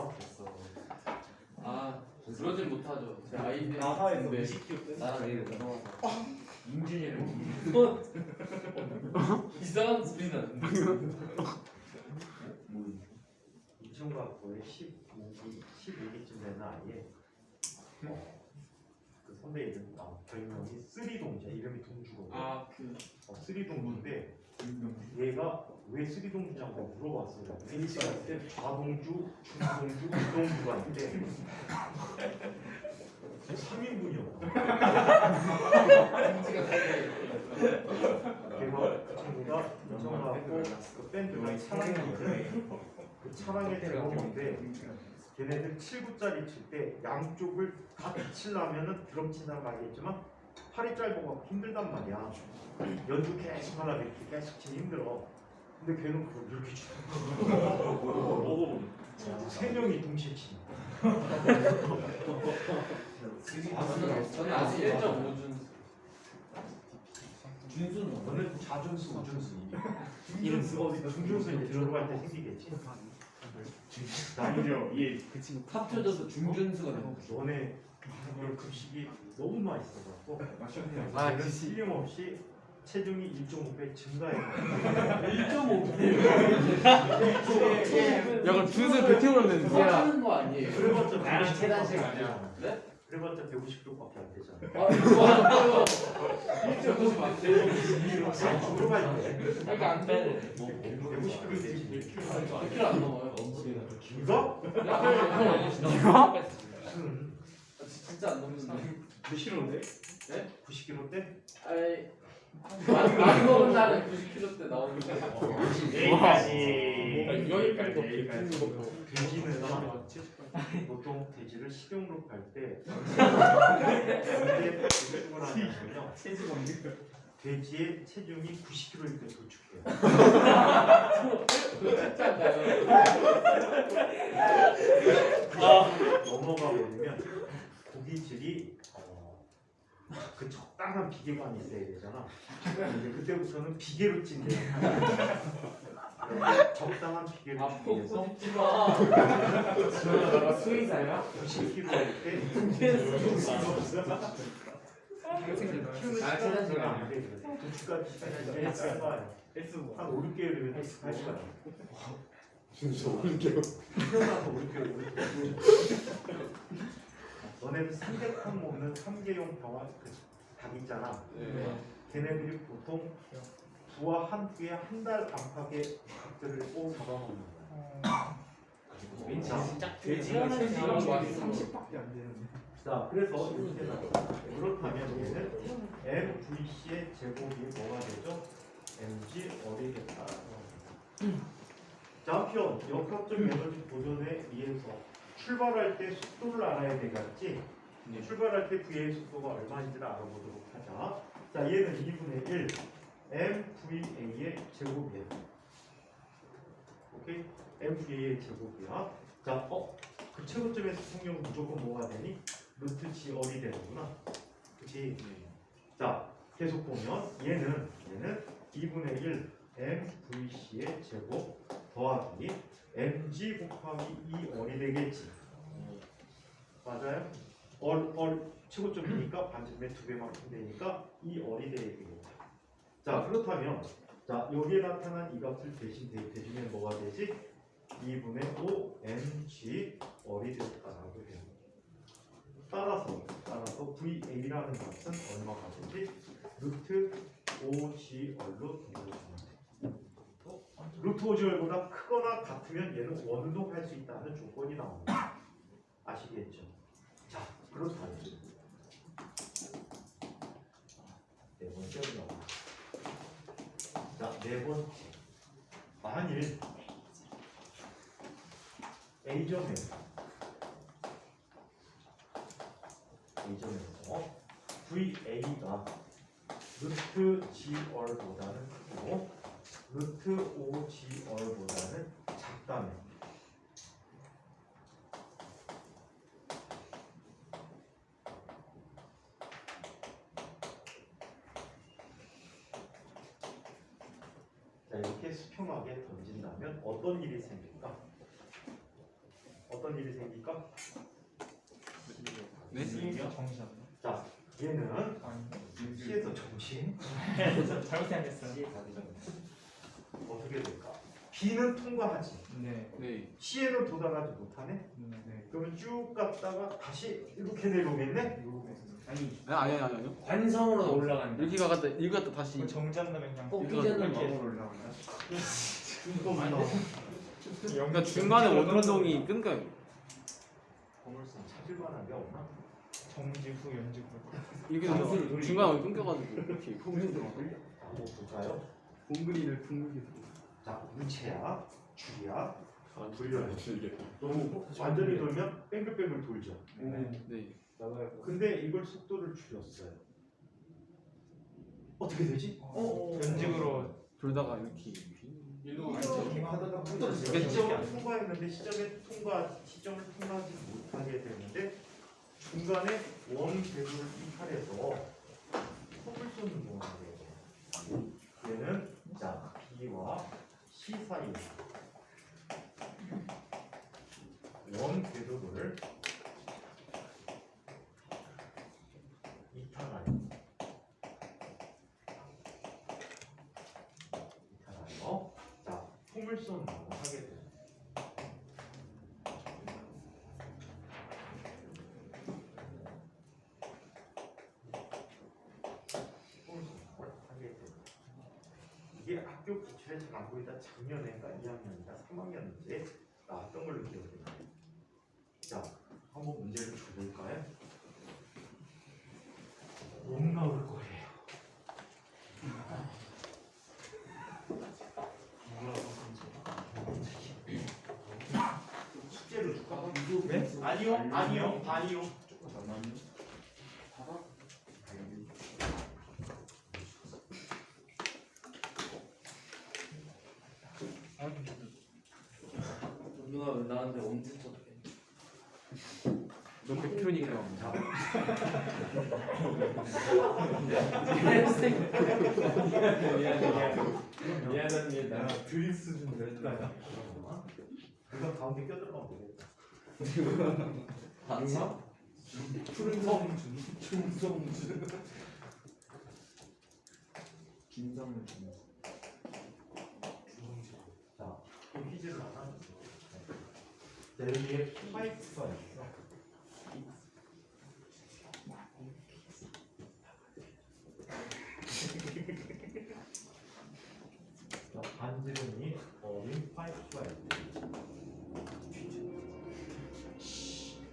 아 그러진 못하죠. 제 아이들 나사에서 근데 무식교 나랑 내일 넘어가서 인준이를 이상한 소리 나는데. 이 친구가 거의 15기쯤 되는 아이에 그 선배 이름 별명이 쓰리동주야. 이름이 동주거든. 아그 쓰리동주인데 얘가 왜 쓰리동주냐고 물어봤어요. 때 좌동주, 중동주, 이동주가 있는데 3인분이었고 걔가 그 친구가 인정하고 그 밴드가 차량인데 그 차량의 드럼인데 걔네들 7구짜리 칠 때 양쪽을 다 치려면은 드럼 치다가 알겠지만 팔이 짧아갖고 힘들단 말이야. 연주 계속 하나 이렇게 계속 치기 힘들어. 근데 걔는 그걸 이렇게 치는 거야. 세 명이 동시에 치는 거야. 저는 아직 1.5준. 준수는 너는 자준수, 우준수. 중준수 어디다 중준수 이제 들어갈 때 생기겠지. 나이죠. 이 그 친구 합쳐져서 중준수가 되는 거죠. 너네 급식이 너무 맛있어갖고 아, 걔는 그치. 틀림없이 체중이 1.5배 증가해요. 1.5배. 야 그럼 준수 100kg 됐는데 하는 거 아니에요? 그래봤자 나랑 150kg 계단식 밖에 안 아니야. 되잖아. 네? 그래봤자 150kg밖에 안 되잖아. 아 이거 하는 1.5배 안 돼요. 죽으러 갈 때. 그러니까 안 빼네. 150kg 되지 1kg. 100kg 안 넘어요. 이거? 이거? 진짜 안 넘는데. 몇 킬로인데? 네? 90kg대? 아이 많이 먹은 날은 90kg 때 나오는데. 여기까지. 여기까지. 돼지는 보통 돼지를 식용으로 팔 때 이게 무슨 하냐면요. 돼지의 체중이 90kg일 때 도축해요. 넘어가 버리면 고기질이 그 적당한 비계감이 있어야 되잖아. 근데 그때부터는 비계로 찐대요. 적당한 비계를 아 주기 위해서 폭 지 마. 너가 수의사야? 90kg일 때 키우는 아, 시간은 시간. 별로 안 돼. 도축까지 시간이 제일 짧아요. 한 5, 6개월이면 할 거야. 진짜 5개월. 태어나서 5, 6개월. 너네들 삼계탕 먹는 삼계용 병원 그 닭 있잖아. 걔네들이 보통 부와 한 부에 한 달 안팎의 닭들을 꼭 잡아먹는 거야. 돼지가 체지방 많이 30밖에 안 되는데. 자, 그래서 이렇게 나와. 그렇다면 얘는 MVC의 제곱이 뭐가 되죠? mg 어디 됐다. 자, 한편 역학적 에너지 보존에 의해서 출발할 때 속도를 알아야 되겠지? 출발할 때 V의 속도가 얼마인지를 알아보도록 하자. 자, 얘는 2분의 1 MVA의 제곱이야. 오케이? MVA의 제곱이야. 자, 그 최고점에서 성형은 무조건 뭐가 되니? 루트 G 어디 되는구나. 그치? 자, 계속 보면 얘는 2분의 1 MVC의 제곱 더하기 mg 곱하기 2 어리 되겠지. 맞아요? 최고점이니까 반지름의 2배만큼 되니까 2 어리 되겠죠. 자, 그렇다면 자, 여기에 나타난 이 값을 대신해주면 뭐가 되지? 2분의 5 mg 어리 됐다라고 해요. 따라서 VA라는 값은 얼마가 되지? 루트 5G 얼로 동일하다. 루트 5G보다 크거나 같으면 얘는 원운동할 수 있다는 조건이 나옵니다. 아시겠죠? 자, 그렇다면 네 번째로 나옵니다. 자, 네 번째. 만일 A점에서 VA가 루트 GR보다는 크고 루트 5GR보다는 작다면 자, 이렇게 수평하게 던진다면 어떤 일이 생길까? 어떤 일이 생길까? 네? 정신. 자, 얘는 아니. C에서 정신 잘못 생각했어요. 어떻게 될까? B는 통과하지. 네. 네. C에는 도달하지 못하네? 네. 그러면 쭉 갔다가 다시 이렇게 내려오겠네? 아니요. 관성으로 올라간다. 이렇게 가다 이렇게 갔다 다시 정지한다면 그냥 뽑기전은 이렇게 마음으로 올라간다. 그러니까 중간에 원운동이 끊겨요. 보물선 찾을 만한 게 없나? 정지 후 연지 후. 이렇게 해서 중간에 끊겨가지고 이렇게 한번 볼까요? 봉그리를 둥글게 자, 우체야, 줄이야, 돌려요. 너무 완전히 돌면 뺑글뺑글 돌죠. 네. 근데 이걸 속도를 줄였어요. 어떻게 되지? 연직으로 돌다가 이렇게 일로 이렇게 하다가 시점을 통과했는데 시점을 통과하지 못하게 되는데 중간에 원 궤도를 이탈해서 속을선 운동을 하게 돼요. 얘는 자 B와 C 사이 원 궤도를 이탈하여 자 포물선 운동을 하게 돼요. 이게 학교 기초에 잘 안 보이다 작년에인가 2학년인가 3학년인데 나왔던 걸로 기억이 나요. 자, 한번 문제를 줘볼까요? 못 나올 거예요. 숙제로 줄까? 네? 아니요. 조금 잠깐만요. 누나 왜 나한테 엄지 쳐도 너 백표니까 미안합니다. 드릴 수준 될까요? 그거 가운데 껴들어가면 되겠다. 반사? 충성준. 김성준. 자, 또 퀴즈를 하나 주세요. 자, 여기에 파이프가 있어. 자, 반지름이 어린 파이프가 있고.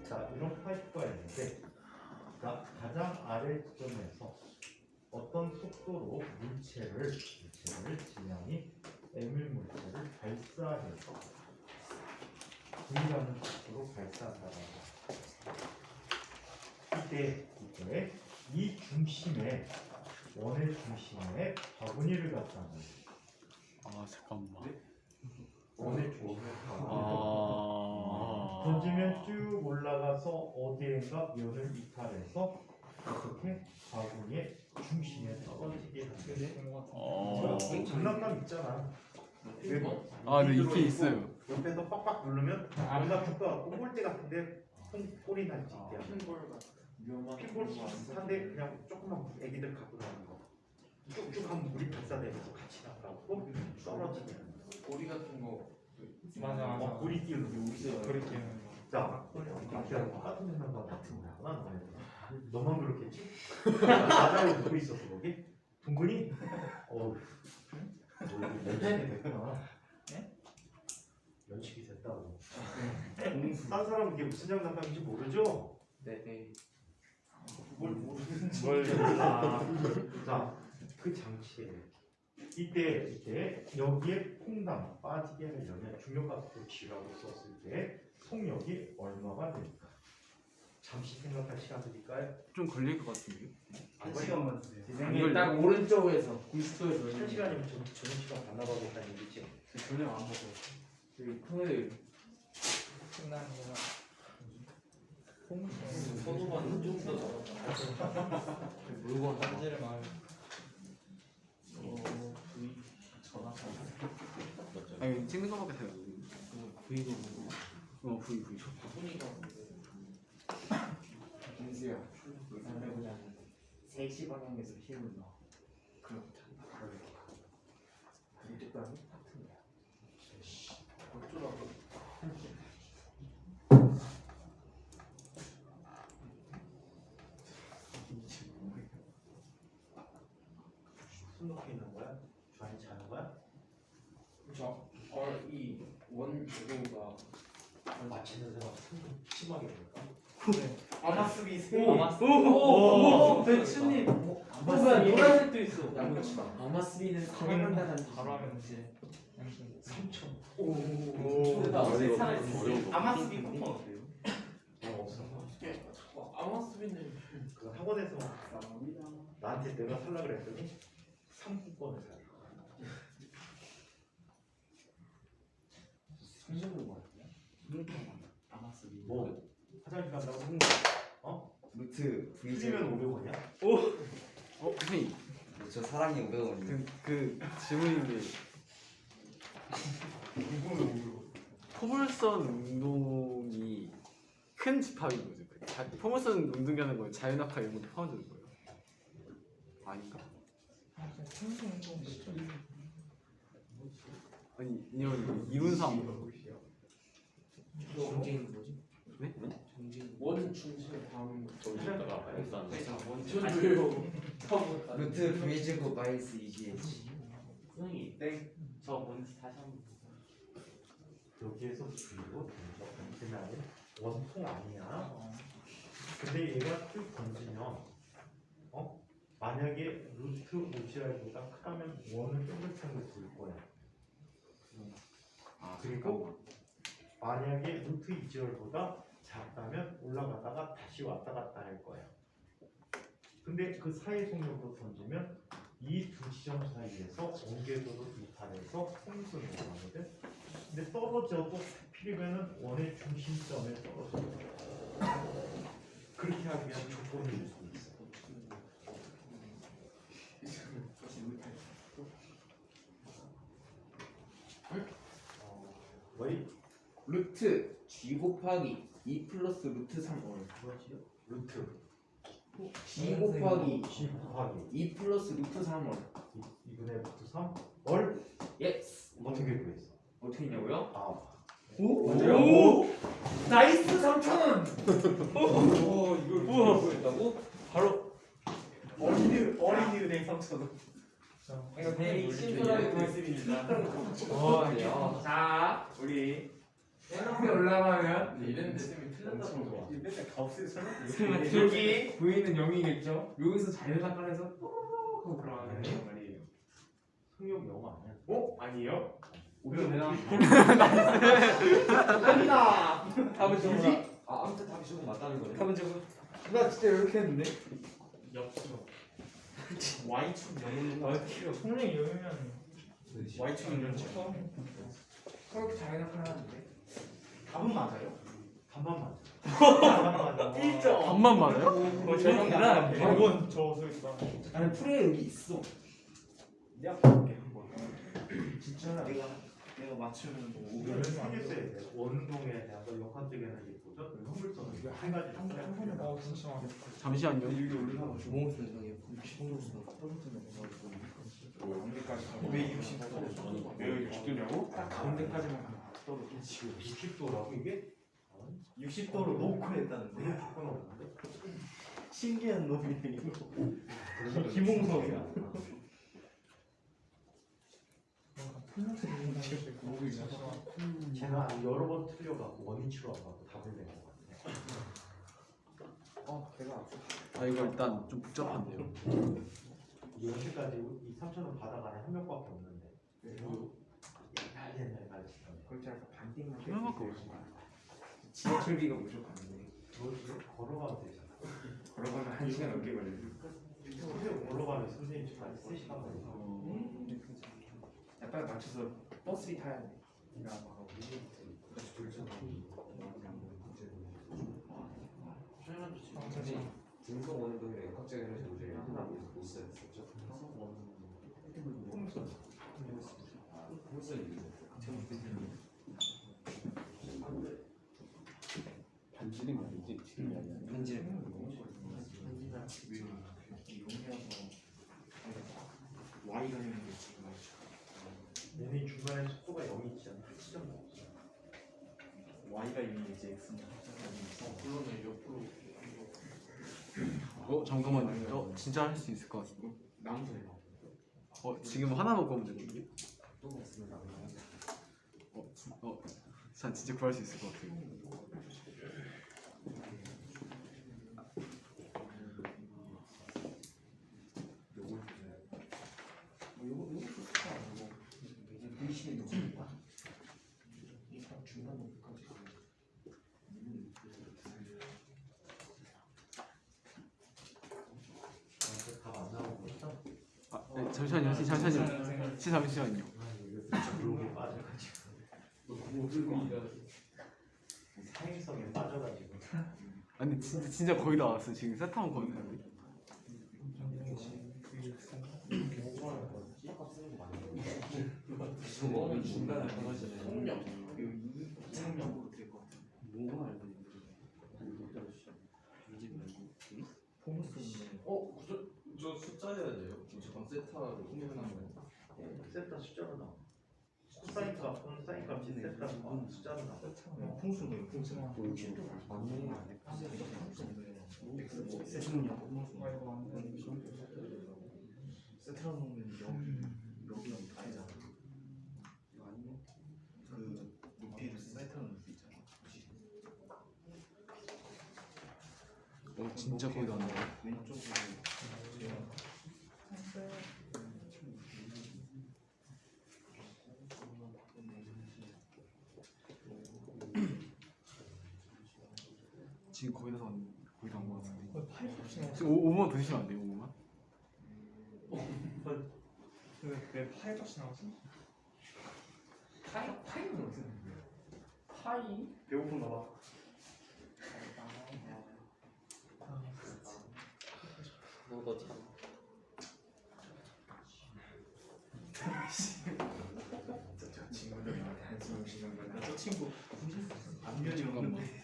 자, 이런 파이프가 있는데, 자, 가장 아래 지점에서 어떤 속도로 물체를 질량이 애물 물체를 발사해서 V라는 속도로 발사한다고 합니다. 이때 이 중심에 원의 중심에 바구니를 갖다 놓은 아 잠깐만 원의 중심에 바구니를 아 던지면 쭉 올라가서 어디엔가 면을 이탈해서 이렇게 바구니의 중심에 떨어지게 하는데 장난감 있잖아. 아, 네, 있긴 있어요. 옆에서 빡빡 누르면 뭔가 펴갖고 꼴대 같은데 꼴이 날지 있게 하는 핀볼 같은 위험한 핀볼 비슷한데 그냥 조그만 애기들 갖고 나오는 거 쭉쭉 하면 물이 발사되면서 같이 나가고 떨어지게 하는 거. 고리 같은 거 맞아. 물이 띄우는 거 있어요. 그렇게 자, 이렇게 똑같은 생각과 같은 거야. 너만 그렇겠지? 바다에 누구 있었어 거기? 동근이? 어우 연식이 됐구나. 연식이 됐다고. 딴 사람은 이게 무슨 장난감인지 모르죠? 네네. 뭘 모르는지. 아, 자, 그 장치에 이때 여기에 퐁당 빠지게 하려면 중력값도 G라고 썼을 때 속력이 얼마가 될까? 잠시 생각할 시간 드릴까요? 좀 걸릴 것 같은데. 한 시간만 주세요. 선생님 딱 오른쪽에서 90도에서 1시간이면 저녁 시간 반나가겠다는 얘기지. 저녁 안 먹어. 여기 통에 끝나는 거나. 서도만 좀더 잡았다. 물건 단지를 말. 전화. 아니 찍는 거밖에 다 없는데. V도 보고. V. 훈이가 김수야 해보자 3시 방향에서 힘을 넣어 그럼 이쪽도 하면 같은 거야 어쩌라고. 숨 놓고 있는 거야? 주한이 자는 거야? 이 원 제도가 마치는 사람 숨좀 심하게 될까? 아마스비 오 배추님 아마스비 노란색도 있어 양치마. 아마스비는 사랑한다는 바로 하면 이제 3천. 근데 나 어제 살아있어. 아마스비 쿠폰 어때요? 없어. 아마스비는 그 학원에서 나한테 내가 살라 그랬더니 상품권을 사. 뭐 화장실 간다고? 루트 V 틀리면 제곱 500원이야? 선생님 저 사랑이 500원이에요. 그 질문인데 포물선 운동이 큰 집합인 거죠. 포물선 운동이라는 건 자유낙하 이런 것도 포함되는 거예요. 아닌가? 아니 이런 이론상 중진 뭐지? 네? 중진 원 중심 다음 저기다가 알겠어 안 돼. 원천도요. 루트 V 제곱 마이너스 2GH. 선생님 저 뭔지 다시 한번 여기에서 V로 던져. 그날 원통 아니야. 근데 얘가 쭉 던지면 만약에 루트 OCR보다 크다면 원을 동글창을 볼 거야. 그리고 만약에 루트 2GR보다 작다면 올라가다가 다시 왔다 갔다 할 거야. 근데 그 사이 속력으로 던지면 이 두 지점 사이에서 원궤도로 이탈해서 포물선으로 가거든. 근데 떨어져도 하필이면은 원의 중심점에 떨어져. 그렇게 하기 위한 조건일 수 있어. 왜? 루트 G 곱하기 2 플러스 루트 3월 루트 G 곱하기 G 곱하기 2 플러스 루트 3월 2분의 루트 3 월? 예스 어떻게 구했어? 어떻게 했냐고요? 아 오! 나이스 3,000원! 이걸 구했다고? 바로 어린이은행 3,000원. 이거 대리 심플하게 구했습니다 자 우리 이렇게 올라가면 이랬는데 쌤이 틀렸다는 거. 맨날 가우스에 설명. 여기 V는 0이겠죠? 여기서 자연사건에서 뽀로로 하고 들어가는 말이에요 성역 영어 아니야? 어? 아니에요? 우리가 되나? 아니다! 답은 저거다 아 아무튼 답이 조금 맞다는 거네. 답은 저거 나 진짜 이렇게 했는데 Y축 영어는 성능이 여유면 Y축 영어는 그렇게 자연사건 하는데 답은 맞아요. 반만 맞아. 반만 맞아. 1점 반만 맞아요? 저는 대단한데 이건 저 소리다. 나는 풀에 여기 있어 내가 볼게 한번. 진짜 내가 맞추면 뭐 이거는 생겼어야 돼. 원동에 대한 거 역학적에는 예쁘죠? 현물성은 이거 한 가지 진짜. 잠시만요. 주몽수 생각해요 주몽수 왜 60도? 왜 60도냐고? 딱 가운데까지만 떨어져. 지금 60도라고 이게? 60도로 놓고 했다는데. 그건 없는데? 신기한 놈이네 이거. 그래서 김홍석이야. 제가 여러 번 틀려갖고 원위치로 와갖고 답을 낸 것 같아. 아 이거 일단 좀 복잡한데요. 여기까지 이 3,000원 받아가는 한 명밖에 없는데. 옛날 가르치던. 그렇지 않고 반띵만 하나밖에 없어. 지하철비가 무조건인데 걸어가면 되잖아. 걸어가면 1시간 넘게 걸려요 걸어가면 선생님 집까지 3시간 걸려. 약간 맞춰서 버스비 타야 돼 중성 원동의 역학적인 문제를 하나 못 썼었죠. 반지는 아니지 지금이 아니야. Y가 있는 게 지금 얘네 중간에 속도가 0이 있지 않아? 시점 나오지. Y가 있는 게 이제 X입니다. 물론은 옆으로 잠깐만요. 진짜 할 수 있을 것 같은데. 나무도 해봐. 지금 하나만 구하면 되거든요. 또 없습니다. 진짜 구할 수 있을 것 같아요. 답안 나와. 네, 잠시만요. 잠시만요. 블록에 빠져가지고 사행성에 빠져가지고 아니 진짜 거의 다 왔어. 지금 세트하면 거의 다 왔는데. 저거는 중간에 떨어지는 통역 이상역으로 될 것 같아. 뭐가 알고 있는데? 저 숫자여야 돼요. 저건 세타로 통역하는 거예요. 세타 숫자로 나와. 코사인 값이 세타 숫자로 나와. 풍수네 풍수. 세승력 세트라는 놈은 여기 다르잖아. 이거 아니면 그 높이를 세트라는 높이 있잖아. 진짜 거의 다 왔네. 왼쪽으로 지금 거의 다 왔네. 거의 다 온 것 같은데. 파이값이 지금 5만 더 주시면 안 돼요? 5만? 왜 파이값이 나왔어? 파이는 어떻게 되는 거예요? 파이? 배고픈가 봐. 너도 참. 저 친구들 단순 시간만 저 친구 안면이 없는데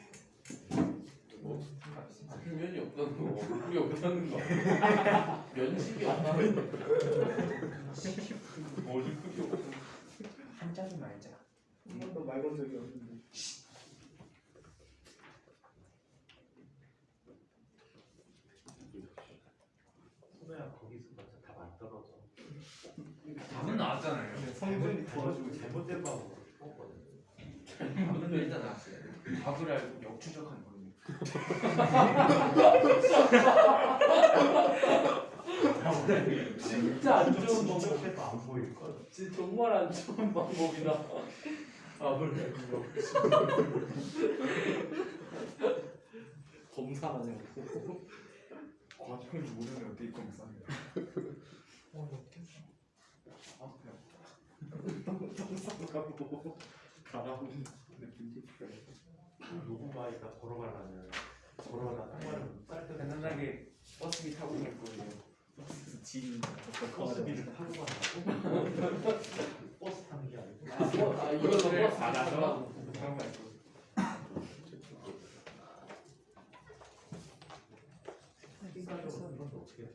면이 없다는 거, 물이 없다는 거, 면식이 없다는 거. 어디 크게 없어? 한자는 말자. 한 번도 말 건 적이 없는데. 소노야 거기서 맞아 답안 떨어져. 답은 나왔잖아요. 성분이 도와주고 잘못된 방법으로 뽑거든. 답은 일단 나왔어요. 답을 알고 역추적하는 거거든요. 진짜 안 좋은 방법. 생각해도 안 보일 걸. 진짜 정말 안 좋은 방법이다. 아 그래. 검사하냐고. 과정을 모르면 어떻게 검사해요? 녹음바이가 걸어가려면 걸어가다 한 번은 간단하게 버스기 타고 갈 거예요. 지인 버스비를 타고 간다고? 버스 타는 게 아니고 아 이걸로 버스 알아서? 타고 갈 거. 생각으로 이건 어떻게 해?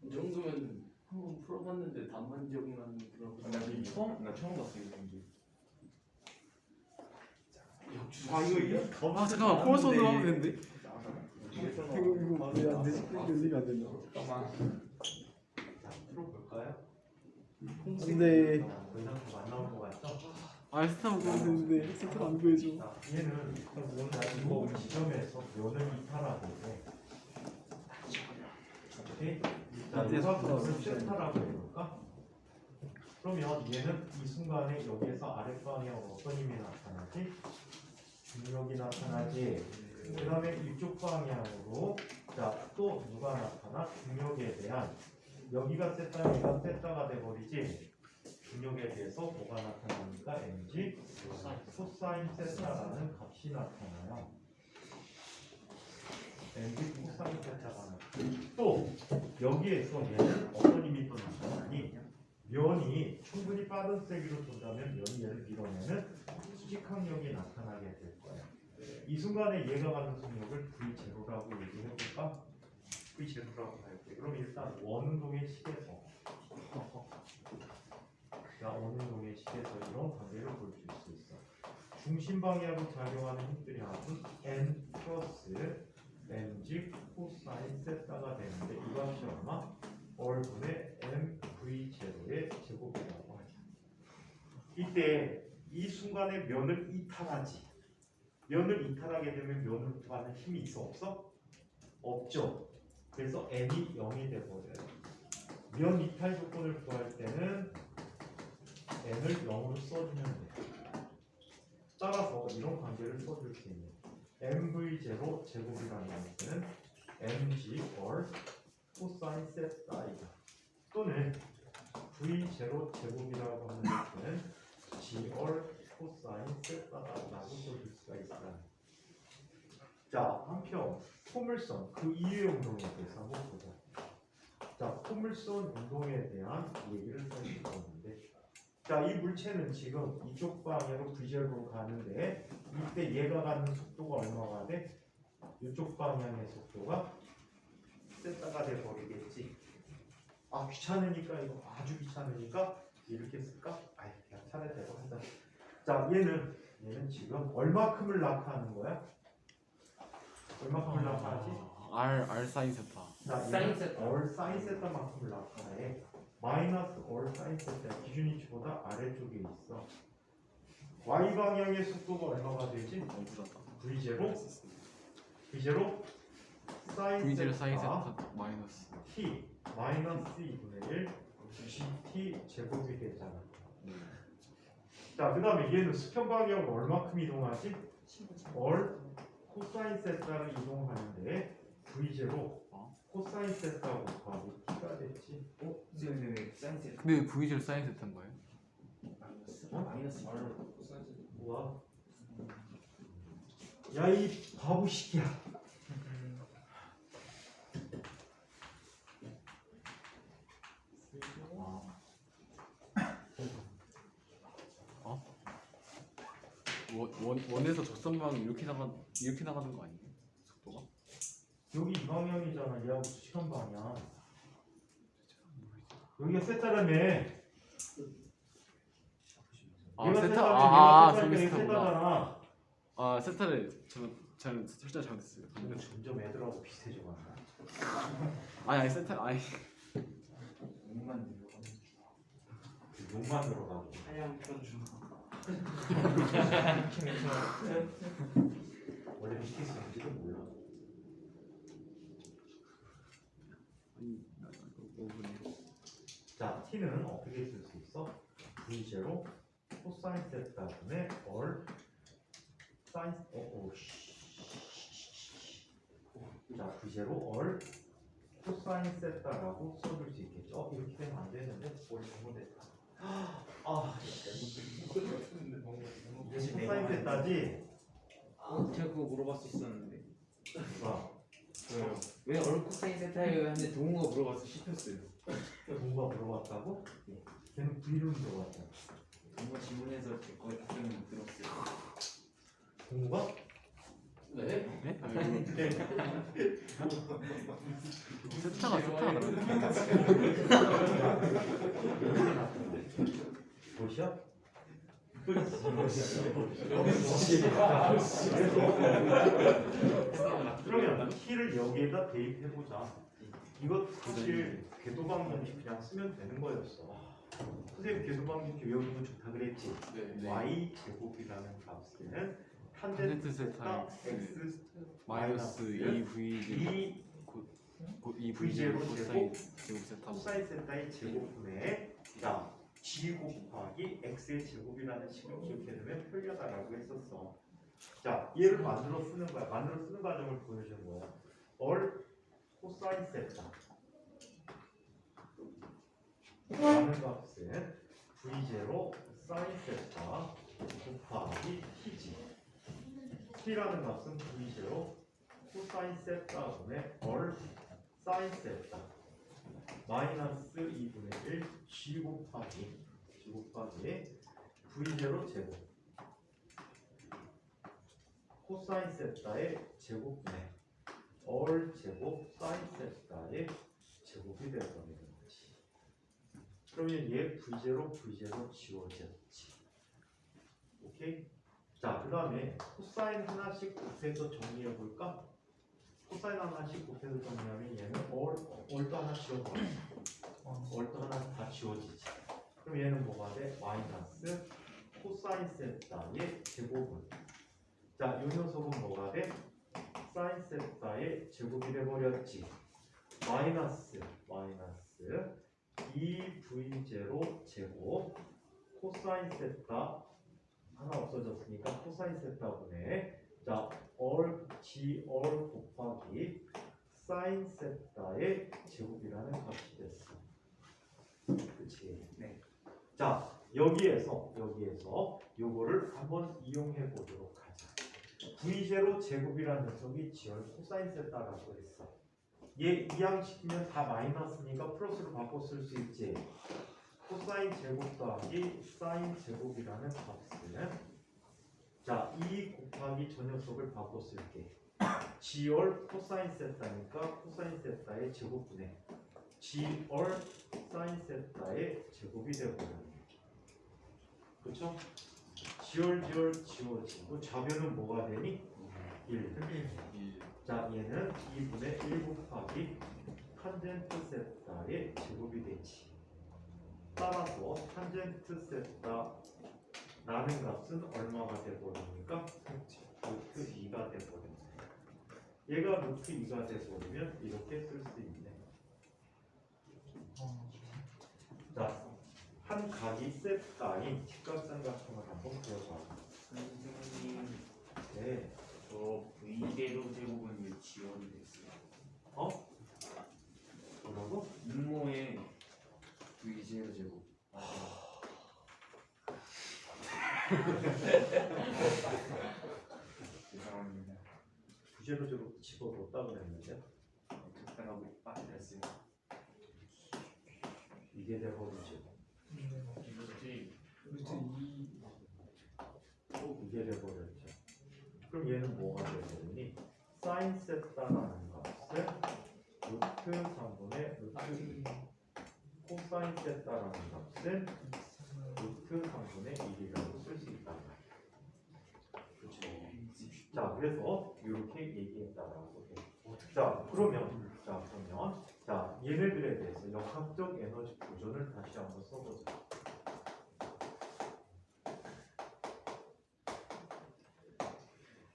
이 정도면 한번 풀어봤는데 답만 기억나는 그런 거. 나 처음 봤어 이 문제. 아 이거 아 잠깐만 포머스원으로 하면 되는데? 이거 왜안 되지? 이거 연립이 안 된다. 자, 풀어볼까요? 근데 더 이상 안 나올 것 같죠? 아 세트하면 그러면 되는데 세트가 안 보여줘. 자, 얘는 이거 지점에서 면을 이탈하고 오케이? 자, 이것을 세타라고 해볼까? 그러면 얘는 이 순간에 여기에서 아랫방향으로 어떤 힘이 나타나지? 중력이 나타나지. 그 다음에 이쪽 방향으로 자, 또 누가 나타나? 중력에 대한 여기가 세타, 여기가 세타가 돼버리지. 중력에 대해서 뭐가 나타납니까? mg 코사인 세타라는 값이 나타나요. mg 코사인 세타가 나타나요. 또 여기에서 얘는 어떤 힘이 또 나타나니? 면이 충분히 빠른 세기로 돈다면 면이 얘를 밀어내는 수직항력이 나타나게 될 거예요. 이 순간에 얘가 가는 속력을 V0라고 얘기해볼까? V0라고 할게. 그럼 일단 원운동의 식에서 원운동의 식에서 이런 관계를 볼 수 있어. 중심 방향으로 작용하는 힘들이 합은 n 플러스 mg 코사인 세타가 되는데 이 값이 얼마? 얼분의 mv0의 제곱이라고 하죠. 이때 이 순간에 면을 이탈하지. 면을 이탈하게 되면 면으로 가는 힘이 있어 없어? 없죠. 그래서 n이 0이 돼버려요. 면 이탈 조건을 구할 때는 n을 0으로 써주면 돼. 따라서 이런 관계를 써줄 수 있는 mv0 제곱이라는 것은 mg or 코사인 세타이다. 또는 V0 제곱이라고 하는 것은 G월 코사인 세타다라고 써줄 수가 있어요. 자, 한편 포물선 그 이외의 운동에 대해서 한번 보자. 자, 포물선 운동에 대한 얘기를 살펴볼 건데, 자, 이 물체는 지금 이쪽 방향으로 V0로 가는데 이때 얘가 가는 속도가 얼마가 돼? 이쪽 방향의 속도가 세타가 돼 버리겠지. 아, 귀찮으니까 이거 아주 귀찮으니까 이렇게 쓸까? 아이, 그냥 차례대로 하자. 자, 얘는 지금 얼마큼을 낙하하는 거야? 얼마큼을 낙하하지? R 사인 세타. 자, 사인 세타. 얼 사인 세타만큼을 낙하해. 마이너스 얼 사인 세타 기준이 보다 아래쪽에 있어. y 방향의 속도가 얼마가 되지? v0 사인 V0 사인 세타 세타 마이너스. t 마이너스 2분의 1 gt 제곱이 되잖아. 자, 그 다음에 얘는 수평 방향으로 얼마큼 이동하지? 얼 코사인 세타를 이동하는데 v0 코사인 세타 곱하기 t가 됐지. 네, 사이즈. 근데 왜 V0 사인 세타인 거예요? 마이너스 우와. 야, 이 바보 새끼야. 원에서 적선 방향 이렇게 나가는 거 아니에요? 속도가? 여기 이 방향이잖아. 얘하고 수평 방향. 여기가 세타라며. 아 세타. 저기 세타구나. 세타잖아. 아 세타를 저는 살짝 잘못했어요. 근데 점점 애들하고 비슷해져 간다. 아니 세타 아니. 몸만 늘어. 욕만 들어가고. 하얀 편주. 원래 이렇게 쓰는지도 몰라. 아니 5분에. 자, t는 어떻게 쓸 수 있어? v0 코사인 세타분의 얼 사인 자, v0 얼 코사인 세타라고 써줄 수 있겠죠? 이렇게 되면 안 되는데 뭘 잘못했다. 코사인 세타지? 제가 그거 물어봤었었는데. 봐. 왜 얼 코사인 세타예요? 하는데 동우가 물어봐서 씹혔어요. 동우가 물어봤다고? 걔는 V를 물어봤잖아. 동우가 질문해서 제 거에 답변을 못 들었어요. 동우가? 네? 네? 세타가 다른데. 도시야? 그러면 t를 여기에다 대입해보자. 이것 사실 궤도방정식 그냥 쓰면 되는 거였어. 선생님 궤도방정식 외우는 거 좋다 그랬지? 네. y 제곱이라는 값은 탄젠트 탄젠트 세타 세타 x 마이너스 2V 2V0 코사인 제곱 세타. 코사인 세타의 제곱분의 자 g 곱하기 x의 제곱이라는 식을 기억해두면 편리하다라고 했었어. 자, 얘를 만들어 쓰는 거야. 만들어 쓰는 과정을 보여주는 거야. 얼 코사인 세타 라는 값은 v0 사인 세타 곱하기 t지. t라는 값은 v0 코사인 세타분의 얼 사인 세타 마이너스 2분의 1 g 곱하기 v0 제곱 코사인 세타의 제곱분의 얼 제곱 사인 세타의 제곱이 되어버리는 거지. 그러면 얘 v0 지워졌지. 오케이? 자, 그 다음에 코사인 하나씩 곱해서 정리해 볼까? 코사인 하나씩 곱해서 정리하면 얘는 얼도 하나 지워버려. 얼도 하나 다 지워지지. 그럼 얘는 뭐가 돼? 마이너스 코사인 세타의 제곱은. 자, 이 녀석은 뭐가 돼? 사인 세타의 제곱이 돼버렸지. 마이너스 2v0 제곱 코사인 세타 하나 없어졌으니까 코사인 세타분의 자, 얼 곱하기 사인 세타의 제곱이라는 값이 됐어. 그치? 네. 자, 여기에서 요거를 한번 이용해 보도록 하자. V0 제곱이라는 녀석이 지열 코사인 세타라고 했어. 얘 이항시키면 다 마이너스니까 플러스로 바꿔 쓸 수 있지. 코사인 제곱 더하기 사인 제곱이라는 값은 자, 2 곱하기 저 녀석을 바꿔 쓸게. 지열 코사인 세타니까 코사인 세타의 제곱분의 지열 사인 세타의 제곱이 되어버려요. 그렇죠? 지열 지워지고 좌변은 뭐가 되니? 1. 자, 얘는 2분의 1 곱하기 탄젠트 세타의 제곱이 되지. 따라서 탄젠트 세타 라는 값은 얼마가 되버립니까? 루트 2가 되버립니다. 얘가 루트 2가 되버리면 이렇게 쓸 수 있네. 자, 한 각이 세타인 직각삼각형을 한번 그려봐. 선생님, 네. 저 V대로 제곱은 왜 지원이 됐어요? 어? 뭐라고? 분모에 V0 제곱. 죄송합니다. 부재로제로 집어넣었다 그랬는데 적당하고 빠뜨렸어요. 이게 돼버리지. 이거지. 이게 돼버렸죠. 그럼 얘는 뭐가 되버리니? 사인 세타라는 값을 루트 3분의 루트 2 코사인 세타라는 값은 루트 3분의 1이라고 쓸 수 있단 말이야. 그렇죠. 자, 그래서 이렇게 얘기했다라고 해. 자, 그러면 얘네들에 대해서 역학적 에너지 보존을 다시 한번 써보자.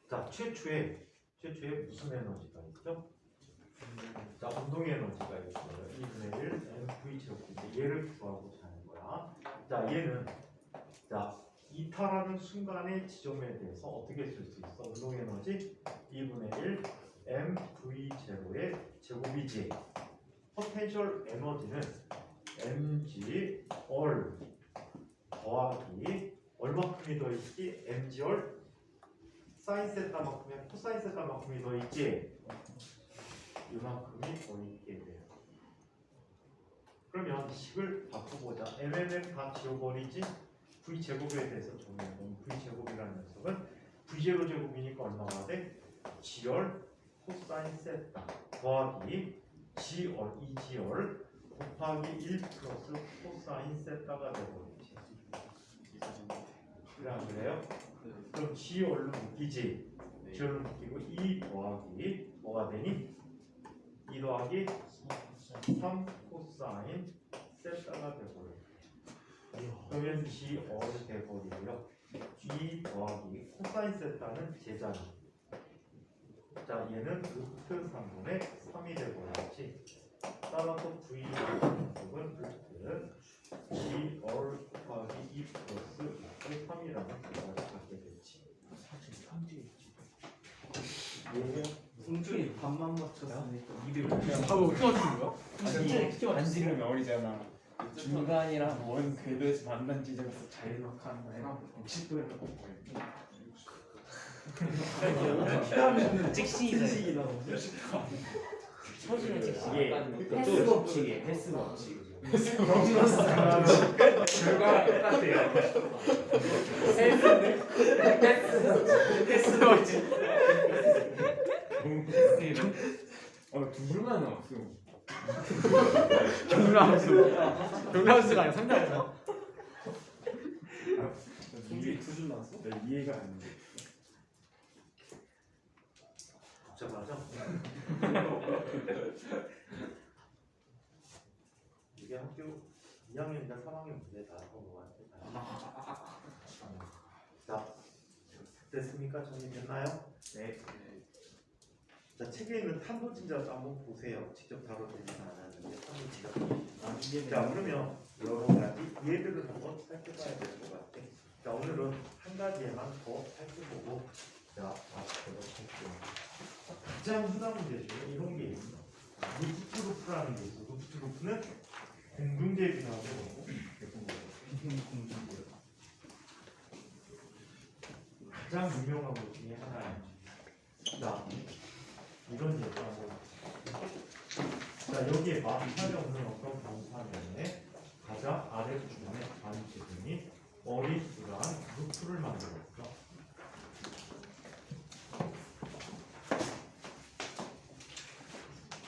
자, 최초에 무슨 에너지가 있죠? 자, 운동 에너지가 있어요. 2분의 1 mv 제곱인데 얘를 구하고자 하는 거야. 자, 얘는 자 이탈하는 순간의 지점에 대해서 어떻게 쓸 수 있어? 운동 에너지 2분의 1 mv0의 제곱이지. 포텐셜 에너지는 mg 얼 더하기 얼마큼이 더 있지? mg 얼 사인 세타만큼에 코사인 세타만큼이 더 있지. 이만큼이 더 있게 돼요. 그러면 식을 바꿔보자. MMM 다 지워버리지. V 제곱에 대해서 정리해보면 V 제곱이라는 녀석은 V0 제곱이니까 얼마가 돼? 지열 코사인 세타 더하기 지열 2지열 곱하기 1 플러스 코사인 세타가 되버리지. 그래 안 그래요? 그럼 지열로 묶이지. 지열로 묶이고 2 더하기 뭐가 되니? 2 더하기 3 코사인 세타가 되버려요. 그러면 G어를 돼버리고요. 2 더하기 코사인 세타는 제자리. 자, 얘는 루트 3분의 3이 돼버렸지. 따라서 V 는 루트 G얼 곱하기 2 플러스 루트 3이라는 결과를 갖게 되지. 사실 편지에 있지. 얘는 승준이 반만 맞췄으니까 이를 답을 어떻게 맞춘 거야? 진짜 반지름 어리잖아. 중간이랑 원 궤도에서 만난 지점에서 자연학한 거랑 60도에 피하면 찍식이다. 처지는 이게 헬스 법칙이에요. 헬스 법칙. 결과가 똑같아요. 헬스 맞지? 둘만 없어. 경남수가 아니라 상담수. 이게 두줄 나왔어? 나 이해가 안 돼. 복잡하죠? 이게 학교 2학년이나 3학년 문제 다 공부한테 자, 됐습니까? 정리됐나요? 네. 자, 책에 있는 탄도진자도 한번 보세요. 직접 다뤄드리진 않았는데 탄도진자. 자, 그러면 여러 가지 얘들을 한번 살펴봐야 될 것 같아. 자, 오늘은 한 가지에만 더 살펴보고 자, 앞으로 할게요. 가장 흔한 문제 중에 이런 게 있어. 루프트 루프라는 게 있어. 루프트 루프는 공중제비라고 가장 유명한 것 중에 하나예요. 자, 이런 예를 자, 여기에 마찰이 없는 어떤 방사면에 가장 아래쪽에 반지름이 어리스한 루프를 만들었어.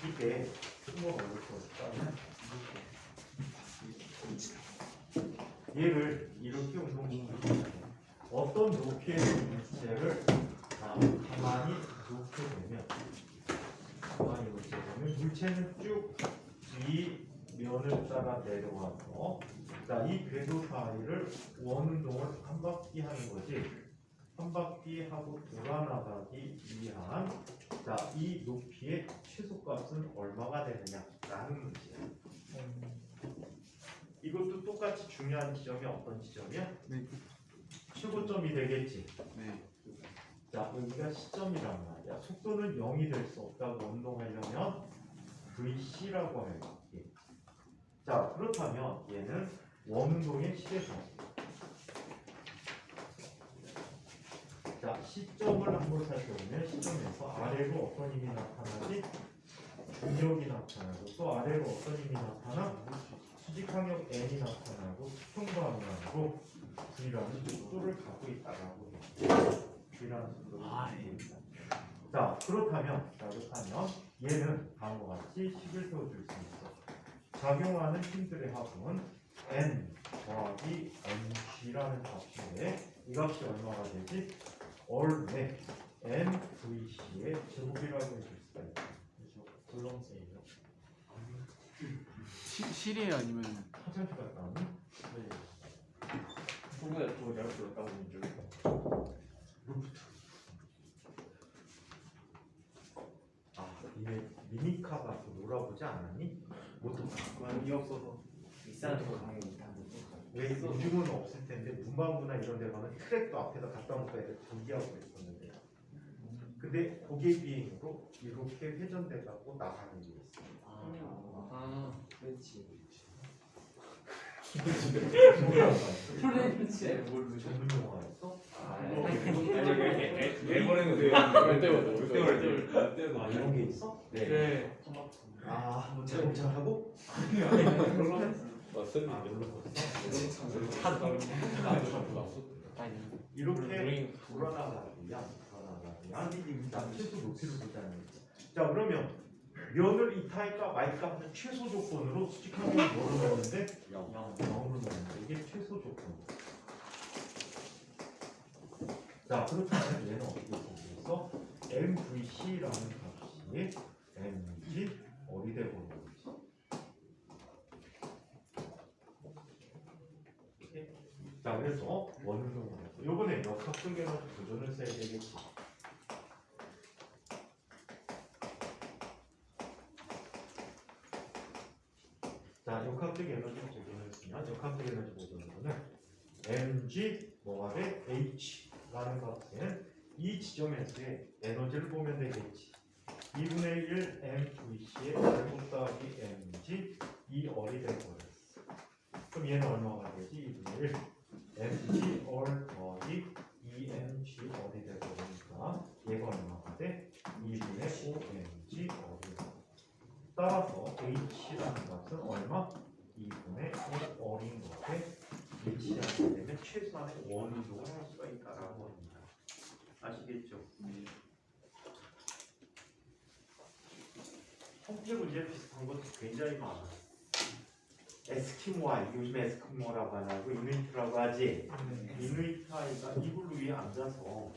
이게 숨어가 어떻게 했다면 얘를 이렇게 운동시키면 어떤 높이의 물체를 가만히 놓게 되면 물체는 쭉 이 면을 따라 내려와서 자, 이 궤도 사이를 원운동을 한 바퀴 하는 거지. 한 바퀴 하고 돌아나가기 위한 자, 이 높이의 최소값은 얼마가 되느냐라는 문제야. 이것도 똑같이 중요한 지점이 어떤 지점이야? 네. 최고점이 되겠지. 네. 자, 여기가 시점이란 말이야. 속도는 0이 될 수 없다고 운동하려면 VC라고 해요. 자, 그렇다면 얘는 원운동의 시계선. 자, 시점을 한번 살펴보면 시점에서 아래로 어떤 힘이 나타나지? 중력이 나타나고 또 아래로 어떤 힘이 나타나? 수직항력 N이 나타나고 수평방향으로 V라는 속도를 갖고 있다라고 해요. V라는 속도를 갖고 있다. 자, 그렇다면 얘는 다음과 같이 식을 세워줄 수 있어. 작용하는 힘들의 합은 N 더하기 NG라는 값인데 이 값이 얼마가 되지? 얼마 NVC의 제곱이라고 해줄 수가 있다. 그렇죠? 굴렁쇠예요. 실이에요 아니면 화장실 갔다 왔니? 네. 후보에 또 내가 들었다고 하는 줄. 루프트. 니네 미니카 가서 놀아보지 않았니? 모토카. 많이 없어서 비싼 거 가면 다 왜 요즘은 없을 텐데 문방구나 이런 데 가면 트랙도 앞에다 갖다 놓고 애들 조기하고 있었는데 근데 고개 비행으로 이렇게 회전돼 갖고 나가는 게 있어. 그렇지. 프렌치 전문 용어였어? 아 이런 게 있어? 네. 뭐 자동차하고 이렇게 돌아나가기 위한 최소 높이를 보자는 거지. 자 그러면 면을 이탈까 말까 하는 최소 조건으로 수직항력을 뭐로 넣었는데 0으로 넣었는데 이게 최소 조건. 자 그렇다면 얘는 어떻게 되겠어? MVC라는 값이 MG 어디 되고 자 그래서 원운동을 해서 요번에 역학적 에너지 도전을 써야 되겠지. 자 역학적 에너지 보존을 쓰면 역학적 에너지 보존으로는 mg 뭐가 돼? h라는 값은 이 지점에서의 에너지를 보면 되겠지. 2분의 1 mvc의 제곱 더하기 mg 이 얼이 되버렸어. 그럼 얘는 얼마가 되지? 2분의 1 mg 얼 더하기 2mg 어디 되버리니까 얘가 얼마가 돼? 2분의 5mg 어디 돼. 따라서 h라는 값은 얼마? 2분의 5 어린 것에 h하게 되면 최소한의 원운동을 할 수가 있다라고 합니다. 아시겠죠? 형태 문제 비슷한 것도 굉장히 많아. 에스키모아이, 요즘 에스키모라고 안 하고 이누이트라고 하지. 이누이트 아이가 이불 위에 앉아서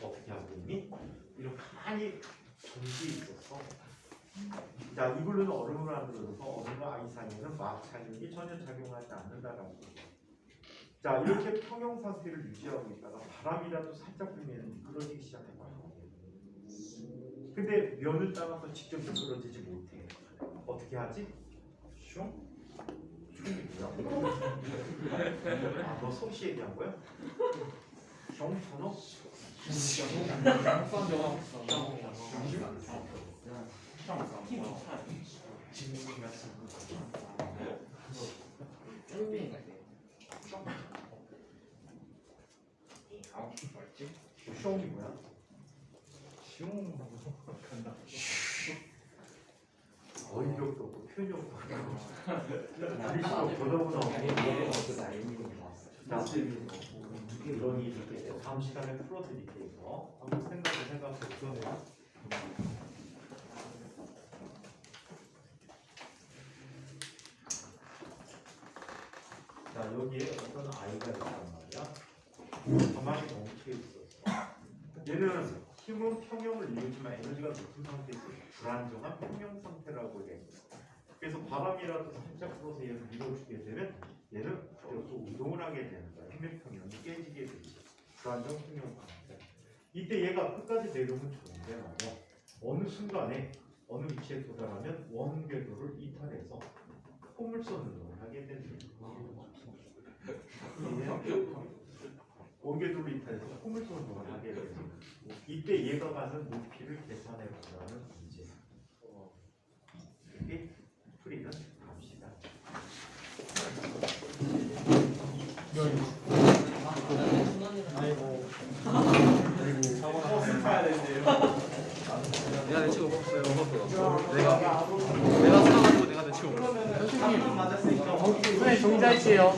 어떻게 하고 있니? 이렇게 가만히 존재 있었어. 자, 이불로는 얼음을 만들어서 얼음과 아이 사이에는 마찰력이 전혀 작용하지 않는다라고. 자, 이렇게 평형 상태를 유지하고 있다가 바람이라도 살짝 불면 미끄러지기 시작해봐요. 근데 면을 따라서 직접 미끄러지지 못해. 어떻게 하지? 슝? 슝이 뭐야? 아, 너 성씨 얘기한 거야? 형, 전어? 숑이 뭐야? 시용 간다. 어휘력도 없고 표현력도 없고 글씨도 보다 자, 이런 일이 있겠죠. 다음 시간에 풀어드릴게요. 한번 생각해 보세요. 자, 여기에 어떤 아이가 있단 말이야. 가만히 멈춰 있었어. 얘는 힘은 평형을 이루지만 에너지가 높은 상태에서 불안정한 평형 상태라고 해. 그래서 바람이라도 살짝 불어서 얘를 밀어주게 되면 얘는 그대로 또 운동을 하게 되는 거야. 힘의 평형이 깨지게 되지. 불안정 평형 상태. 이때 얘가 끝까지 내려오면 좋은데 말이야. 어느 순간에 어느 위치에 도달하면 원 궤도를 이탈해서 포물선 운동을 하게 되는 거야. 원궤도를 이탈해서 포물선 운동을 하게 되는 거야. 이때 얘가 가는 높이를 계산해 보자는 문제. 이렇게 풀이는 갑시다. 내가 내 친구 없어요. 내가 사가지고 내가 내 친구 없어. 선생님 종이자 할게요.